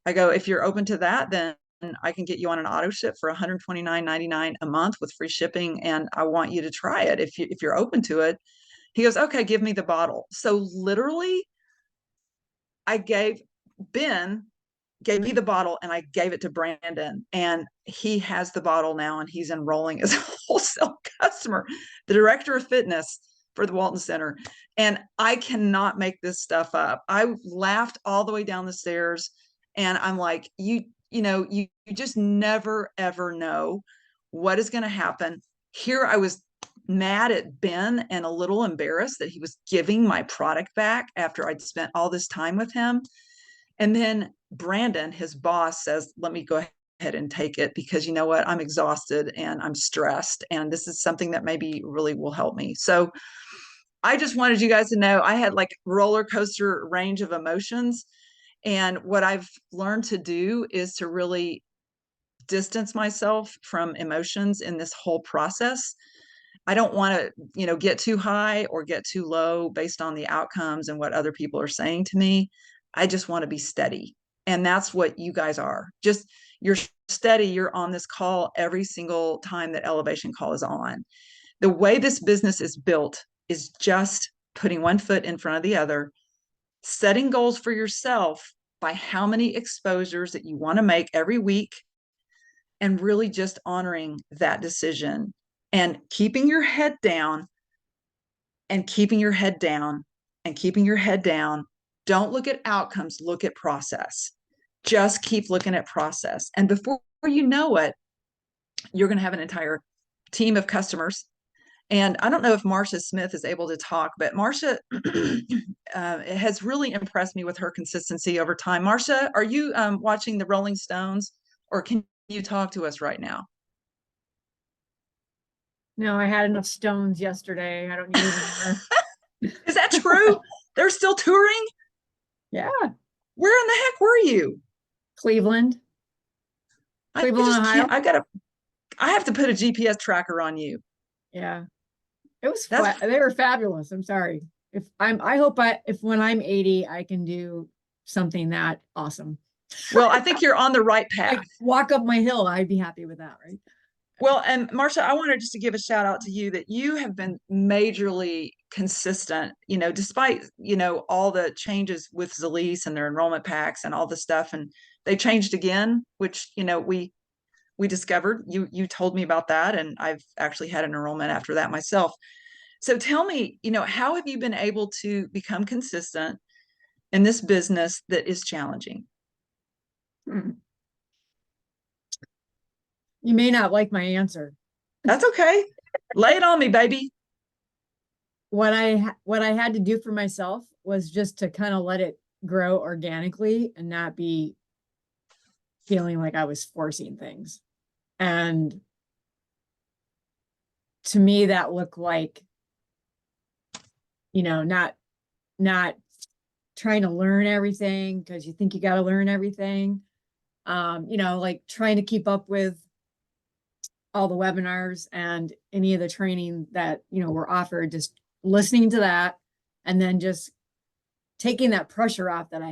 I go, if you're open to that, then I can get you on an auto ship for $129.99 a month with free shipping. And I want you to try it if you're open to it. He goes, okay, give me the bottle. So literally, Ben gave me the bottle, and I gave it to Brandon, and he has the bottle now, and he's enrolling as a wholesale customer, the director of fitness for the Walton Center. And I cannot make this stuff up. I laughed all the way down the stairs, and I'm like, you just never, ever know what is going to happen. Here I was mad at Ben and a little embarrassed that he was giving my product back after I'd spent all this time with him. And then Brandon, his boss, says, let me go ahead and take it, because you know what? I'm exhausted and I'm stressed, and this is something that maybe really will help me. So I just wanted you guys to know I had roller coaster range of emotions. And what I've learned to do is to really distance myself from emotions in this whole process. I don't want to, get too high or get too low based on the outcomes and what other people are saying to me. I just want to be steady. And that's what you guys are. Just you're steady. You're on this call every single time that Elevation Call is on. The way this business is built is just putting one foot in front of the other, setting goals for yourself by how many exposures that you want to make every week, and really just honoring that decision and keeping your head down and keeping your head down and keeping your head down. Don't look at outcomes, look at process. just keep looking at process. And before you know it, you're going to have an entire team of customers. And I don't know if Marcia Smith is able to talk, but Marcia has really impressed me with her consistency over time. Marcia, are you watching the Rolling Stones, or can you talk to us right now? No, I had enough stones yesterday. I don't need any more. Is that true? They're still touring? Yeah. Where in the heck were you? Cleveland. Cleveland, Ohio. I have to put a GPS tracker on you. Yeah. It was they were fabulous. I'm sorry. I hope if when I'm 80, I can do something that awesome. Well, I think you're on the right path. Like walk up my hill, I'd be happy with that, right? Well, and Marcia, I wanted just to give a shout out to you that you have been majorly consistent, despite, all the changes with Zalise and their enrollment packs and all the stuff. And they changed again, which, we discovered. You told me about that. And I've actually had an enrollment after that myself. So tell me, how have you been able to become consistent in this business that is challenging? You may not like my answer. That's okay. Lay it on me, baby. What I had to do for myself was just to kind of let it grow organically and not be feeling like I was forcing things. And to me, that looked like, not trying to learn everything because you think you got to learn everything. Like trying to keep up with all the webinars and any of the training that, were offered, just listening to that and then just taking that pressure off that I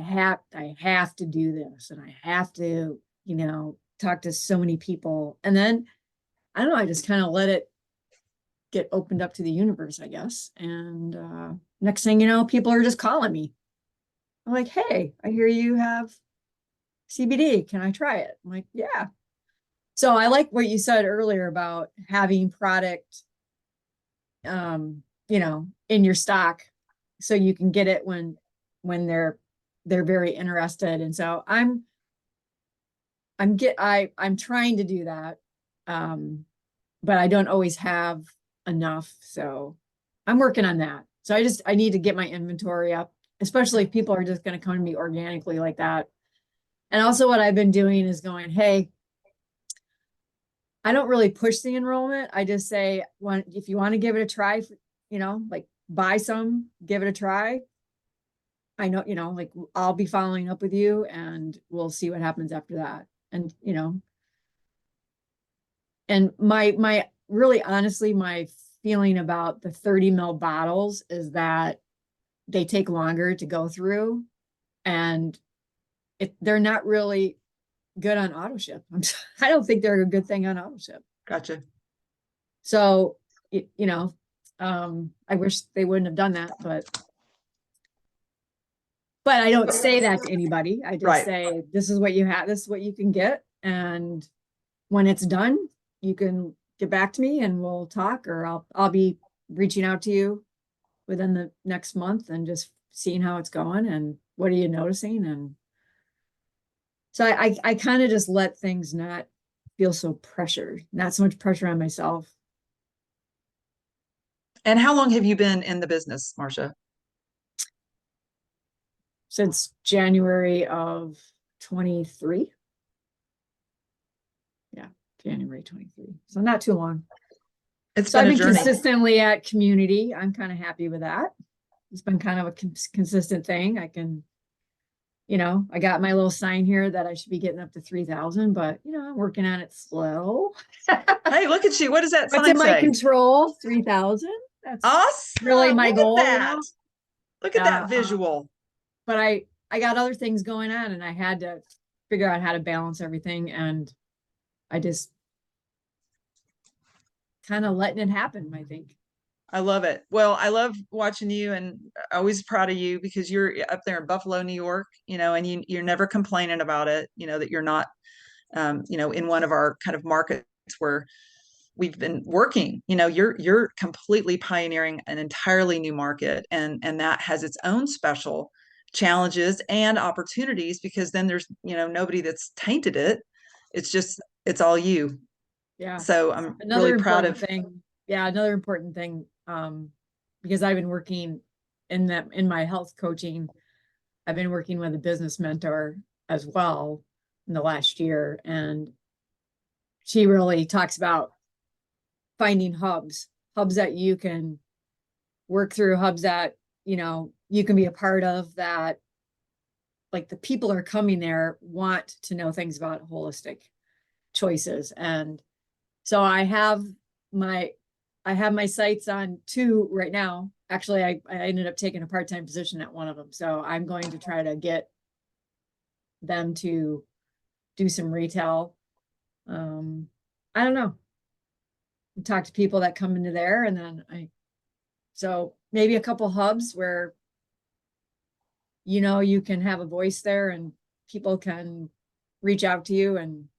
have to do this and I have to, talk to so many people. And then, I don't know, I just kind of let it get opened up to the universe, I guess. And next thing you know, people are just calling me. I'm like, hey, I hear you have CBD. Can I try it? I'm like, yeah. So I like what you said earlier about having product, in your stock so you can get it when they're very interested. And so I'm trying to do that. But I don't always have enough. So I'm working on that. So I need to get my inventory up, especially if people are just going to come to me organically like that. And also what I've been doing is going, hey, I don't really push the enrollment. I just say, if you want to give it a try, like buy some, give it a try. I know, like I'll be following up with you and we'll see what happens after that. And, and my really honestly, my feeling about the 30 ml bottles is that they take longer to go through and they're not really good on auto ship. I don't think they're a good thing on auto ship. Gotcha. So, I wish they wouldn't have done that, but I don't say that to anybody. I just say, this is what you have, this is what you can get. And when it's done, you can get back to me and we'll talk, or I'll be reaching out to you within the next month and just seeing how it's going and what are you noticing. And so I kind of just let things not feel so pressured, not so much pressure on myself. And how long have you been in the business, Marcia? Since January of 23. Yeah, January 23. So not too long. So I've been consistently at community. I'm kind of happy with that. It's been kind of a consistent thing. I can, I got my little sign here that I should be getting up to 3,000, but I'm working on it slow. Hey, look at you. What does that sign say? What's in my control? 3,000. That's awesome. Really my goal. Look at that visual. But I got other things going on and I had to figure out how to balance everything. And I just kind of letting it happen, I think. I love it. Well, I love watching you and always proud of you because you're up there in Buffalo, New York, and you're never complaining about it, that you're not, in one of our kind of markets where we've been working, you're completely pioneering an entirely new market and that has its own special challenges and opportunities, because then there's, nobody that's tainted it. It's all you. Yeah. So I'm Another really proud important of. thing. Yeah, another important thing, because I've been working in my health coaching, I've been working with a business mentor as well in the last year, and she really talks about finding hubs that you can work through, hubs that, you can be a part of, that like the people are coming there want to know things about holistic choices. And so I have my sights on 2 right now. Actually, I ended up taking a part-time position at one of them. So I'm going to try to get them to do some retail. I don't know. Talk to people that come into there, and then so maybe a couple hubs where, you can have a voice there and people can reach out to you and,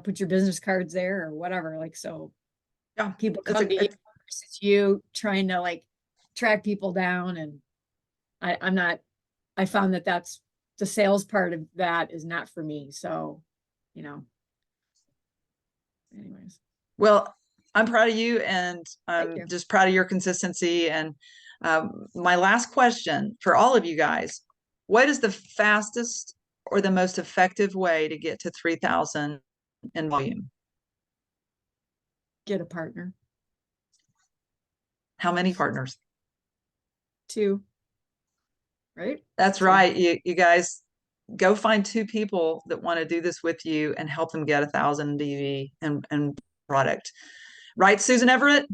put your business cards there or whatever. Like, so Yeah, people come to you versus you trying to like track people down. And I found that that's the sales part of that is not for me. So, anyways. Well, I'm proud of you, and I'm you. just proud of your consistency. And my last question for all of you guys: what is the fastest or the most effective way to get to 3,000 in volume? Get a partner. How many partners? 2. Right? That's right. You guys go find 2 people that want to do this with you and help them get 1,000 DV and product. Right, Susan Everett?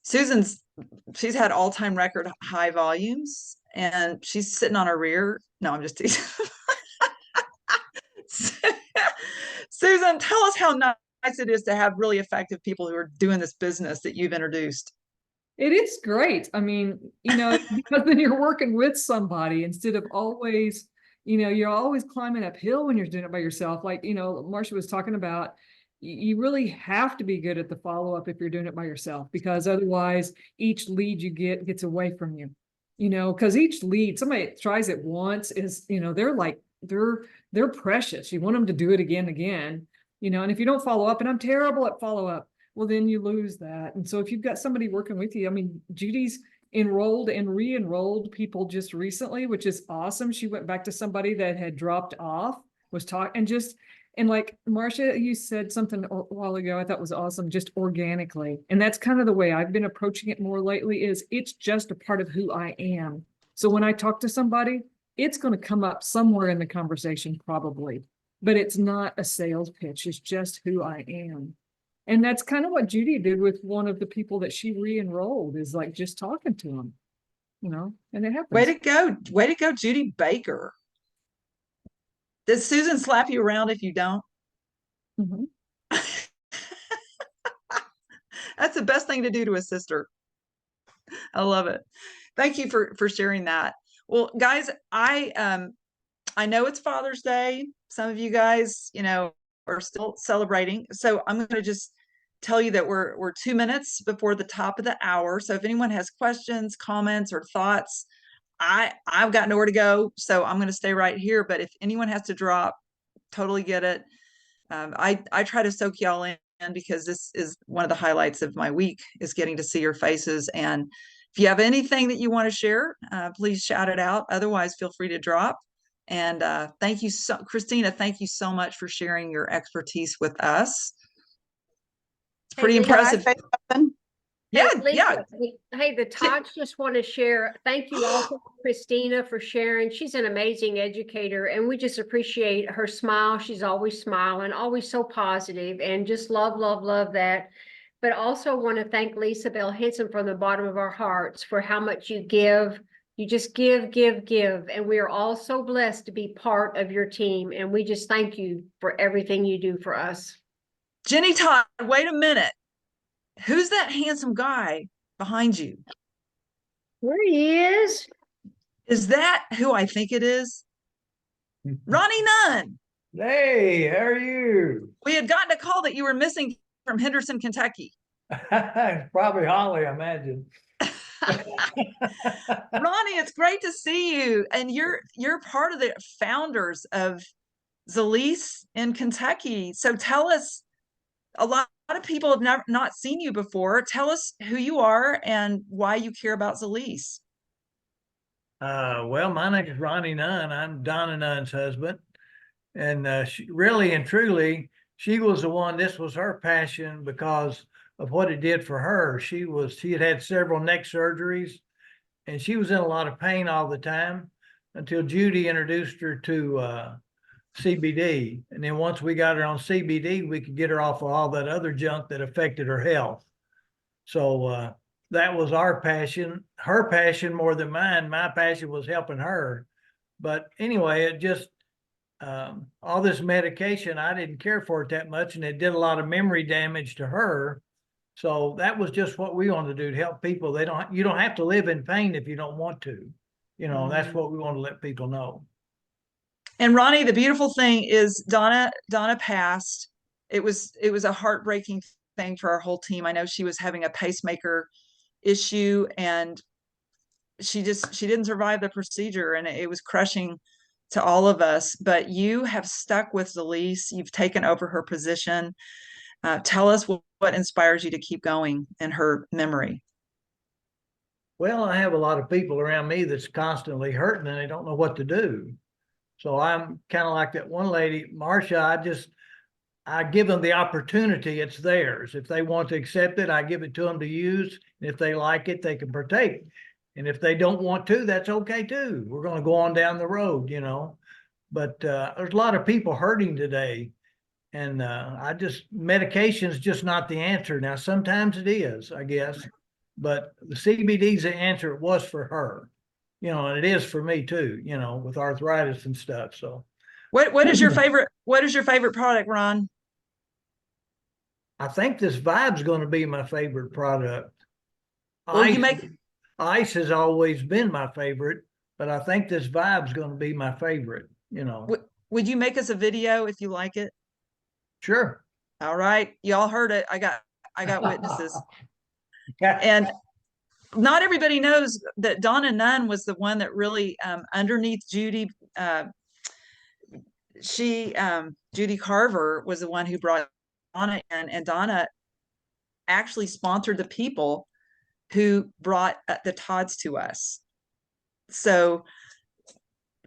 She's had all-time record high volumes, and she's sitting on her rear. No, I'm just teasing. Susan, tell us how nice it is to have really effective people who are doing this business that you've introduced. It is great. I mean, because then you're working with somebody instead of always, you're always climbing uphill when you're doing it by yourself. Like, Marcia was talking about, you really have to be good at the follow-up if you're doing it by yourself, because otherwise each lead you get gets away from you, because each lead, somebody that tries it once is, they're precious. You want them to do it again, and if you don't follow up, and I'm terrible at follow-up, well, then you lose that. And so if you've got somebody working with you, I mean, Judy's enrolled and re-enrolled people just recently, which is awesome. She went back to somebody that had dropped off, was talking, and like Marcia, you said something a while ago, I thought was awesome, just organically. And that's kind of the way I've been approaching it more lately, is it's just a part of who I am. So when I talk to somebody, it's going to come up somewhere in the conversation probably, but it's not a sales pitch. It's just who I am. And that's kind of what Judy did with one of the people that she re-enrolled, is like just talking to them, and it happens. Way to go, Judy Baker. Does Susan slap you around if you don't? Mm-hmm. That's the best thing to do to a sister. I love it. Thank you for sharing that. Well, guys, I know it's Father's Day. Some of you guys, are still celebrating. So I'm going to just tell you that we're 2 minutes before the top of the hour. So if anyone has questions, comments, or thoughts, I've got nowhere to go, so I'm going to stay right here. But if anyone has to drop, totally get it. I try to soak y'all in, because this is one of the highlights of my week, is getting to see your faces. And if you have anything that you want to share, please shout it out. Otherwise, feel free to drop. And thank you, Christina. Thank you so much for sharing your expertise with us. It's pretty impressive. Yeah, Lisa, hey, the Tots just want to share. Thank you also, Christina, for sharing. She's an amazing educator, and we just appreciate her smile. She's always smiling, always so positive, and just love, love, love that. But also want to thank Lisa Bell Henson from the bottom of our hearts for how much you give. You just give, give, give. And we are all so blessed to be part of your team. And we just thank you for everything you do for us. Jenny Todd, wait a minute. Who's that handsome guy behind you? There he is. Is that who I think it is? Ronnie Nunn. Hey, how are you? We had gotten a call that you were missing from Henderson, Kentucky. Probably Holly, I imagine. Ronnie, it's great to see you. And you're part of the founders of Zalise in Kentucky. So tell us, a lot of people have never not seen you before. Tell us who you are and why you care about Zalise. Well, my name is Ronnie Nunn. I'm Donna Nunn's husband. And really and truly, she was the one, this was her passion because of what it did for her. She had had several neck surgeries and she was in a lot of pain all the time until Judy introduced her to CBD. And then once we got her on CBD, we could get her off of all that other junk that affected her health. So that was our passion, her passion more than mine. My passion was helping her. But anyway, it just, all this medication, I didn't care for it that much, and it did a lot of memory damage to her. So that was just what we wanted to do, to help people. You don't have to live in pain if you don't want to. That's what we want to let people know. And Ronnie, the beautiful thing is Donna passed. It was a heartbreaking thing for our whole team. I know she was having a pacemaker issue and she didn't survive the procedure, and it was crushing to all of us. But you have stuck with Zalise. You've taken over her position. Tell us what inspires you to keep going in her memory. Well, I have a lot of people around me that's constantly hurting and they don't know what to do. So I'm kind of like that one lady, Marcia. I give them the opportunity. It's theirs. If they want to accept it, I give it to them to use. And if they like it, they can partake. And if they don't want to, that's okay too. We're going to go on down the road, But there's a lot of people hurting today. And medication is just not the answer. Now, sometimes it is, I guess. But the CBD is the answer. It was for her, and it is for me too, with arthritis and stuff. So what is your favorite product, Ron? I think this Vibe's going to be my favorite product. Well, Ice has always been my favorite, but I think this Vibe's going to be my favorite, Would you make us a video if you like it? Sure. All right. Y'all heard it. I got witnesses. And not everybody knows that Donna Nunn was the one that really, underneath Judy, Judy Carver was the one who brought Donna in, and Donna actually sponsored the people who brought the Todds to us. So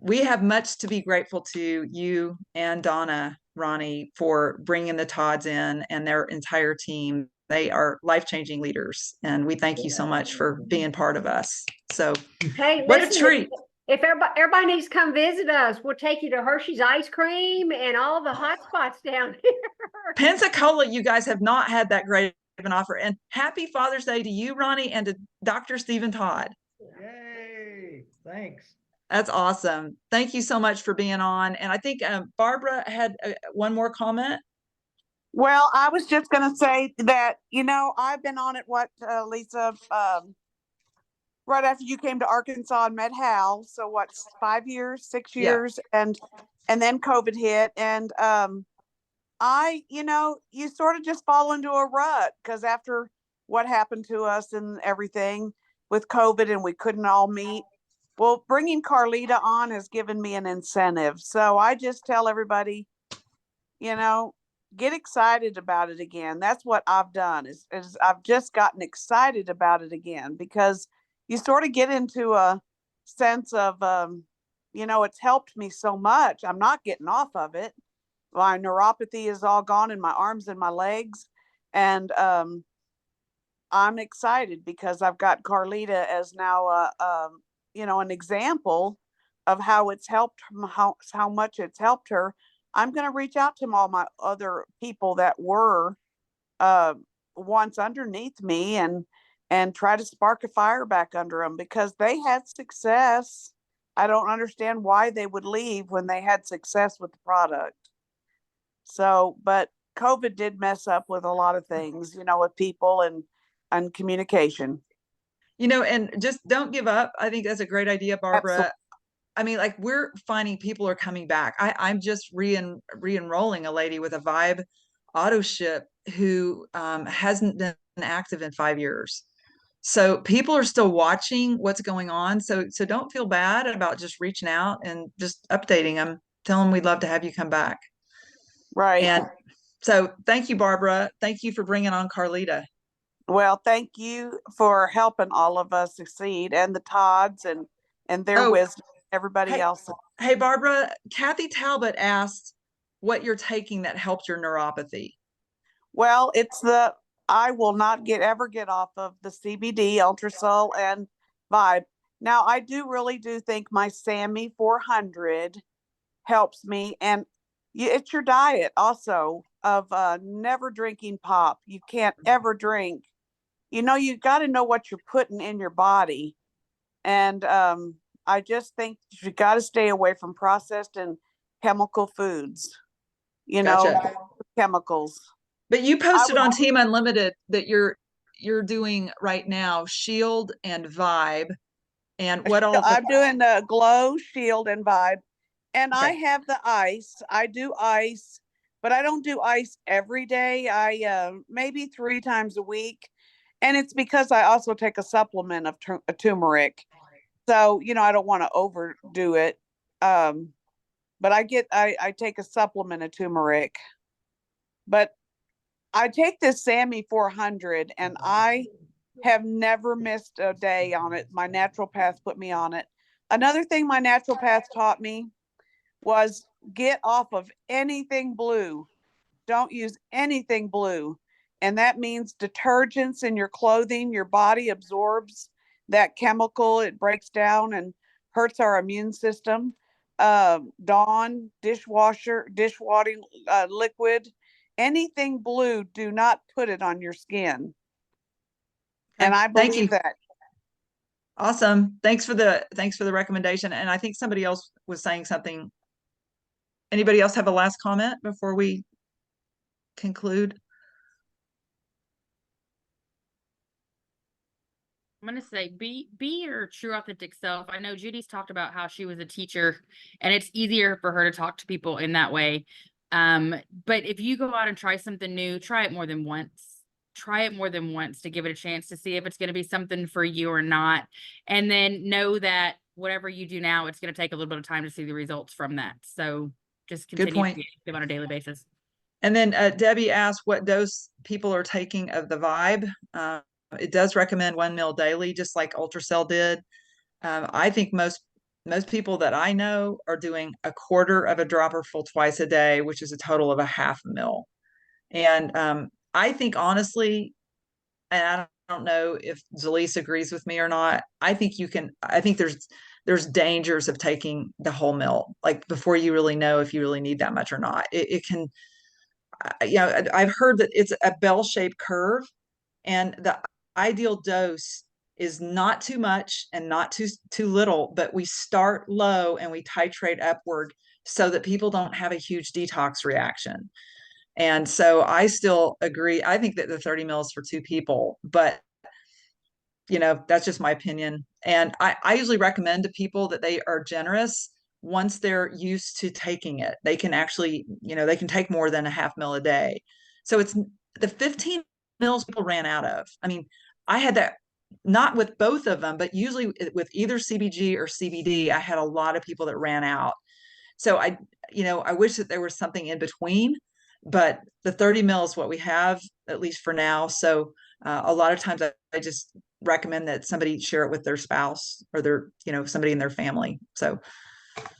we have much to be grateful to you and Donna, Ronnie, for bringing the Todds in and their entire team. They are life-changing leaders, and we thank you so much for being part of us. So, hey, what listen, a treat! If everybody needs to come visit us, we'll take you to Hershey's ice cream and all the hot spots down here. Pensacola, you guys have not had that great of an offer. And happy Father's Day to you, Ronnie, and to Dr. Stephen Todd. Yay! Thanks. That's awesome. Thank you so much for being on. And I think Barbara had one more comment. Well, I was just going to say that, I've been on it, Lisa, right after you came to Arkansas and met Hal. So what, 5 years, 6 years, and then COVID hit. And you sort of just fall into a rut because after what happened to us and everything with COVID and we couldn't all meet, well, bringing Carlita on has given me an incentive. So I just tell everybody, get excited about it again. That's what I've done is I've just gotten excited about it again because you sort of get into a sense of, it's helped me so much. I'm not getting off of it. My neuropathy is all gone in my arms and my legs. And I'm excited because I've got Carlita as now, an example of how it's helped, how much it's helped her. I'm going to reach out to all my other people that were once underneath me and try to spark a fire back under them because they had success. I don't understand why they would leave when they had success with the product. So, but COVID did mess up with a lot of things, with people and communication. And just don't give up. I think that's a great idea, Barbara. Absolutely. I mean, like we're finding people are coming back. I'm just re-enrolling a lady with a Vibe auto ship who hasn't been active in 5 years. So people are still watching what's going on. So don't feel bad about just reaching out and just updating them. Tell them we'd love to have you come back. Right. And so thank you, Barbara. Thank you for bringing on Carlita. Well, thank you for helping all of us succeed, and the Todds and their wisdom, everybody else. Hey, Barbara, Kathy Talbot asked what you're taking that helped your neuropathy. Well, I will not ever get off of the CBD, Ultrasol, and Vibe. Now, I really do think my Sammy 400 helps me, and it's your diet also of never drinking pop. You can't ever drink. You got to know what you're putting in your body, and I just think you got to stay away from processed and chemical foods. Gotcha. Chemicals. But you posted on Team Unlimited that you're doing right now Shield and Vibe, and what all? I'm doing the Glow, Shield, and Vibe, and I have the ice. I do ice, but I don't do ice every day. I maybe 3 times a week, and it's because I also take a supplement of turmeric. So I don't want to overdo it, but I take a supplement of turmeric, but I take this Sammy 400 and I have never missed a day on it. My naturopath put me on it. Another thing my naturopath taught me was get off of anything blue. Don't use anything blue. And that means detergents in your clothing. Your body absorbs that chemical. It breaks down and hurts our immune system. Dawn, dishwashing liquid. Anything blue, do not put it on your skin. And I believe that. Awesome. Thanks for the recommendation. And I think somebody else was saying something. Anybody else have a last comment before we conclude? I'm going to say be your true authentic self. I know Judy's talked about how she was a teacher and it's easier for her to talk to people in that way. But if you go out and try something new, try it more than once. Try it more than once to give it a chance to see if it's going to be something for you or not. And then know that whatever you do now, it's going to take a little bit of time to see the results from that. So just continue to be active on a daily basis. And then Debbie asked what dose people are taking of the Vibe. It does recommend 1 ml daily, just like Ultracell did. I think most people that I know are doing 1/4 of a dropper full twice a day, which is a total of a 1/2 ml. And I think honestly, and I don't know if Zalise agrees with me or not, I think there's dangers of taking the whole ml, like before you really know if you really need that much or not. It can, I've heard that it's a bell-shaped curve, and the ideal dose is not too much and not too little, but we start low and we titrate upward so that people don't have a huge detox reaction. And so I still agree. I think that the 30 mils for 2 people, but that's just my opinion. And I usually recommend to people that they are generous once they're used to taking it. They can actually, they can take more than a 1/2 ml a day. So it's the 15 mils people ran out of. I mean, I had that not with both of them, but usually with either CBG or CBD, I had a lot of people that ran out. So I wish that there was something in between, but the 30 mil is what we have, at least for now. So a lot of times I just recommend that somebody share it with their spouse or their, somebody in their family. So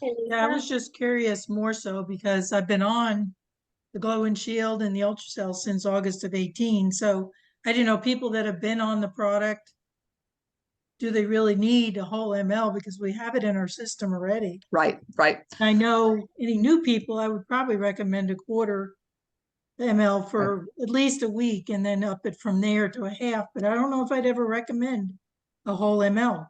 yeah, I was just curious more so because I've been on the Glow and Shield and the Ultracell since August of 18. So I didn't know people that have been on the product, do they really need a whole ml because we have it in our system already? Right. I know any new people, I would probably recommend 1/4 ml for at least a week and then up it from there to a 1/2. But I don't know if I'd ever recommend a whole ml.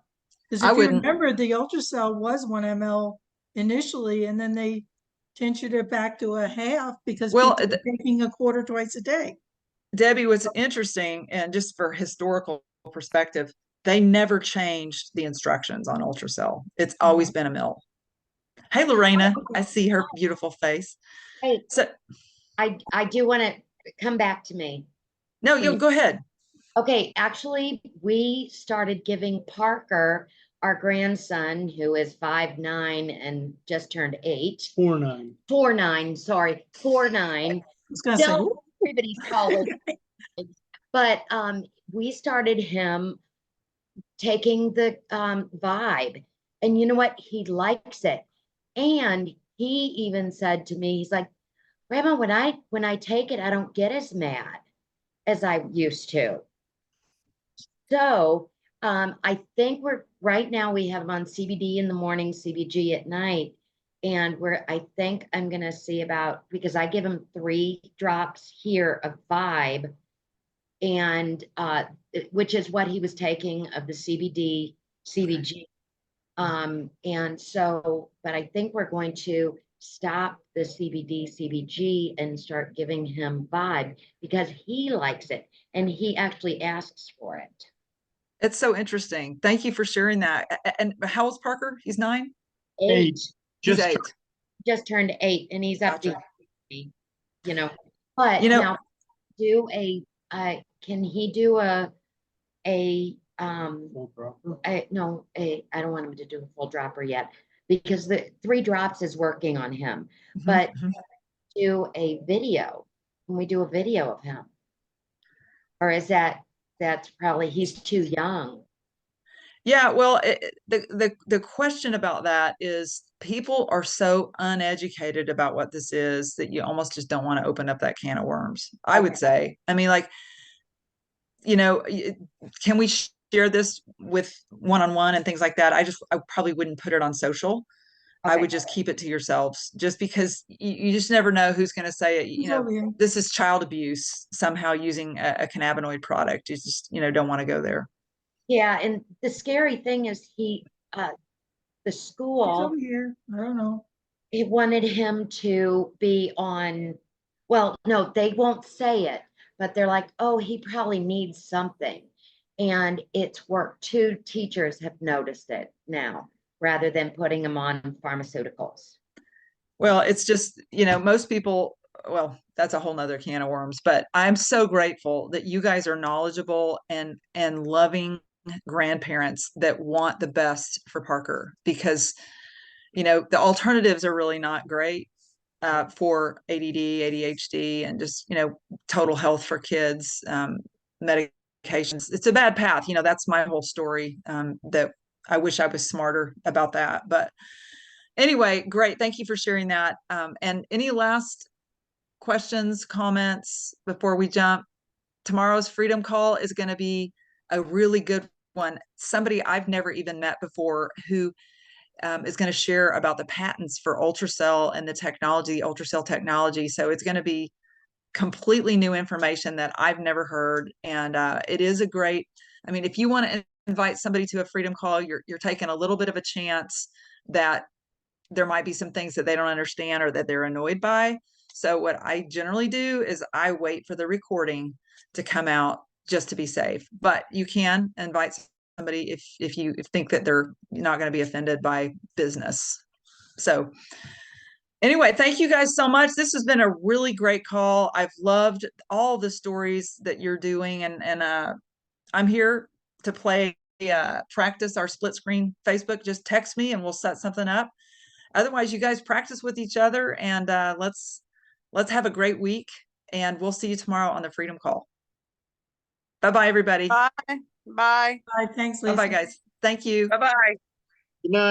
Because if you remember, the Ultracell was 1 ml initially, and then they tinctured it back to a 1/2 because people are taking 1/4 twice a day. Debbie, what's interesting, and just for historical perspective, they never changed the instructions on Ultracell. It's always been a ml. Hey, Lorena, I see her beautiful face. Hey, so I do want to come back to me. No, go ahead. Okay, actually, we started giving Parker, our grandson, who is 5'9" and just turned 8. 4'9". 4'9", sorry, 4'9". I was gonna say, Still "Ooh." everybody's taller. But we started him taking the vibe. And you know what? He likes it. And he even said to me, he's like, Grandma, when I take it, I don't get as mad as I used to. So I think right now we have him on CBD in the morning, CBG at night. And I think I'm going to see about, because I give him 3 drops here of Vibe, and which is what he was taking of the CBD, CBG. And so, but I think we're going to stop the CBD, CBG and start giving him Vibe because he likes it and he actually asks for it. It's so interesting. Thank you for sharing that. And how old's Parker? He's 9? 8. He's Just 8. Just turned 8 and he's up Gotcha. to, you know, but now can he do a full drop. I don't want him to do a full dropper yet because the 3 drops is working on him, but do a video. Can we do a video of him? Or is that's probably, he's too young. Yeah, well, the question about that is people are so uneducated about what this is that you almost just don't want to open up that can of worms, I would say. I mean, like, you know, can we share this with one-on-one and things like that? I probably wouldn't put it on social. I would just keep it to yourselves, just because you just never know who's going to say it. You know, this is child abuse somehow using a cannabinoid product. You just, don't want to go there. Yeah, and the scary thing is the school over here. I don't know. It wanted him to be on, well, no, they won't say it, but they're like, oh, he probably needs something. And it's worked. 2 teachers have noticed it now, rather than putting him on pharmaceuticals. Well, it's just, most people, well, that's a whole nother can of worms, but I'm so grateful that you guys are knowledgeable and loving grandparents that want the best for Parker, because, the alternatives are really not great for ADD, ADHD, and just, total health for kids, medications. It's a bad path. That's my whole story, that I wish I was smarter about that. But anyway, great. Thank you for sharing that. And any last questions, comments before we jump? Tomorrow's Freedom Call is going to be a really good one. Somebody I've never even met before who is going to share about the patents for ultracell and the technology, ultracell technology. So it's going to be completely new information that I've never heard. And it is a great, I mean, if you want to invite somebody to a Freedom Call, you're taking a little bit of a chance that there might be some things that they don't understand or that they're annoyed by. So what I generally do is I wait for the recording to come out just to be safe. But you can invite somebody if you think that they're not going to be offended by business. So anyway, thank you guys so much. This has been a really great call. I've loved all the stories that you're doing, and I'm here to practice our split screen Facebook. Just text me and we'll set something up. Otherwise, you guys practice with each other, and let's have a great week, and we'll see you tomorrow on the Freedom Call. Bye-bye, everybody. Bye. Bye. Bye. Thanks, Lisa. Bye-bye, guys. Thank you. Bye-bye. Good night.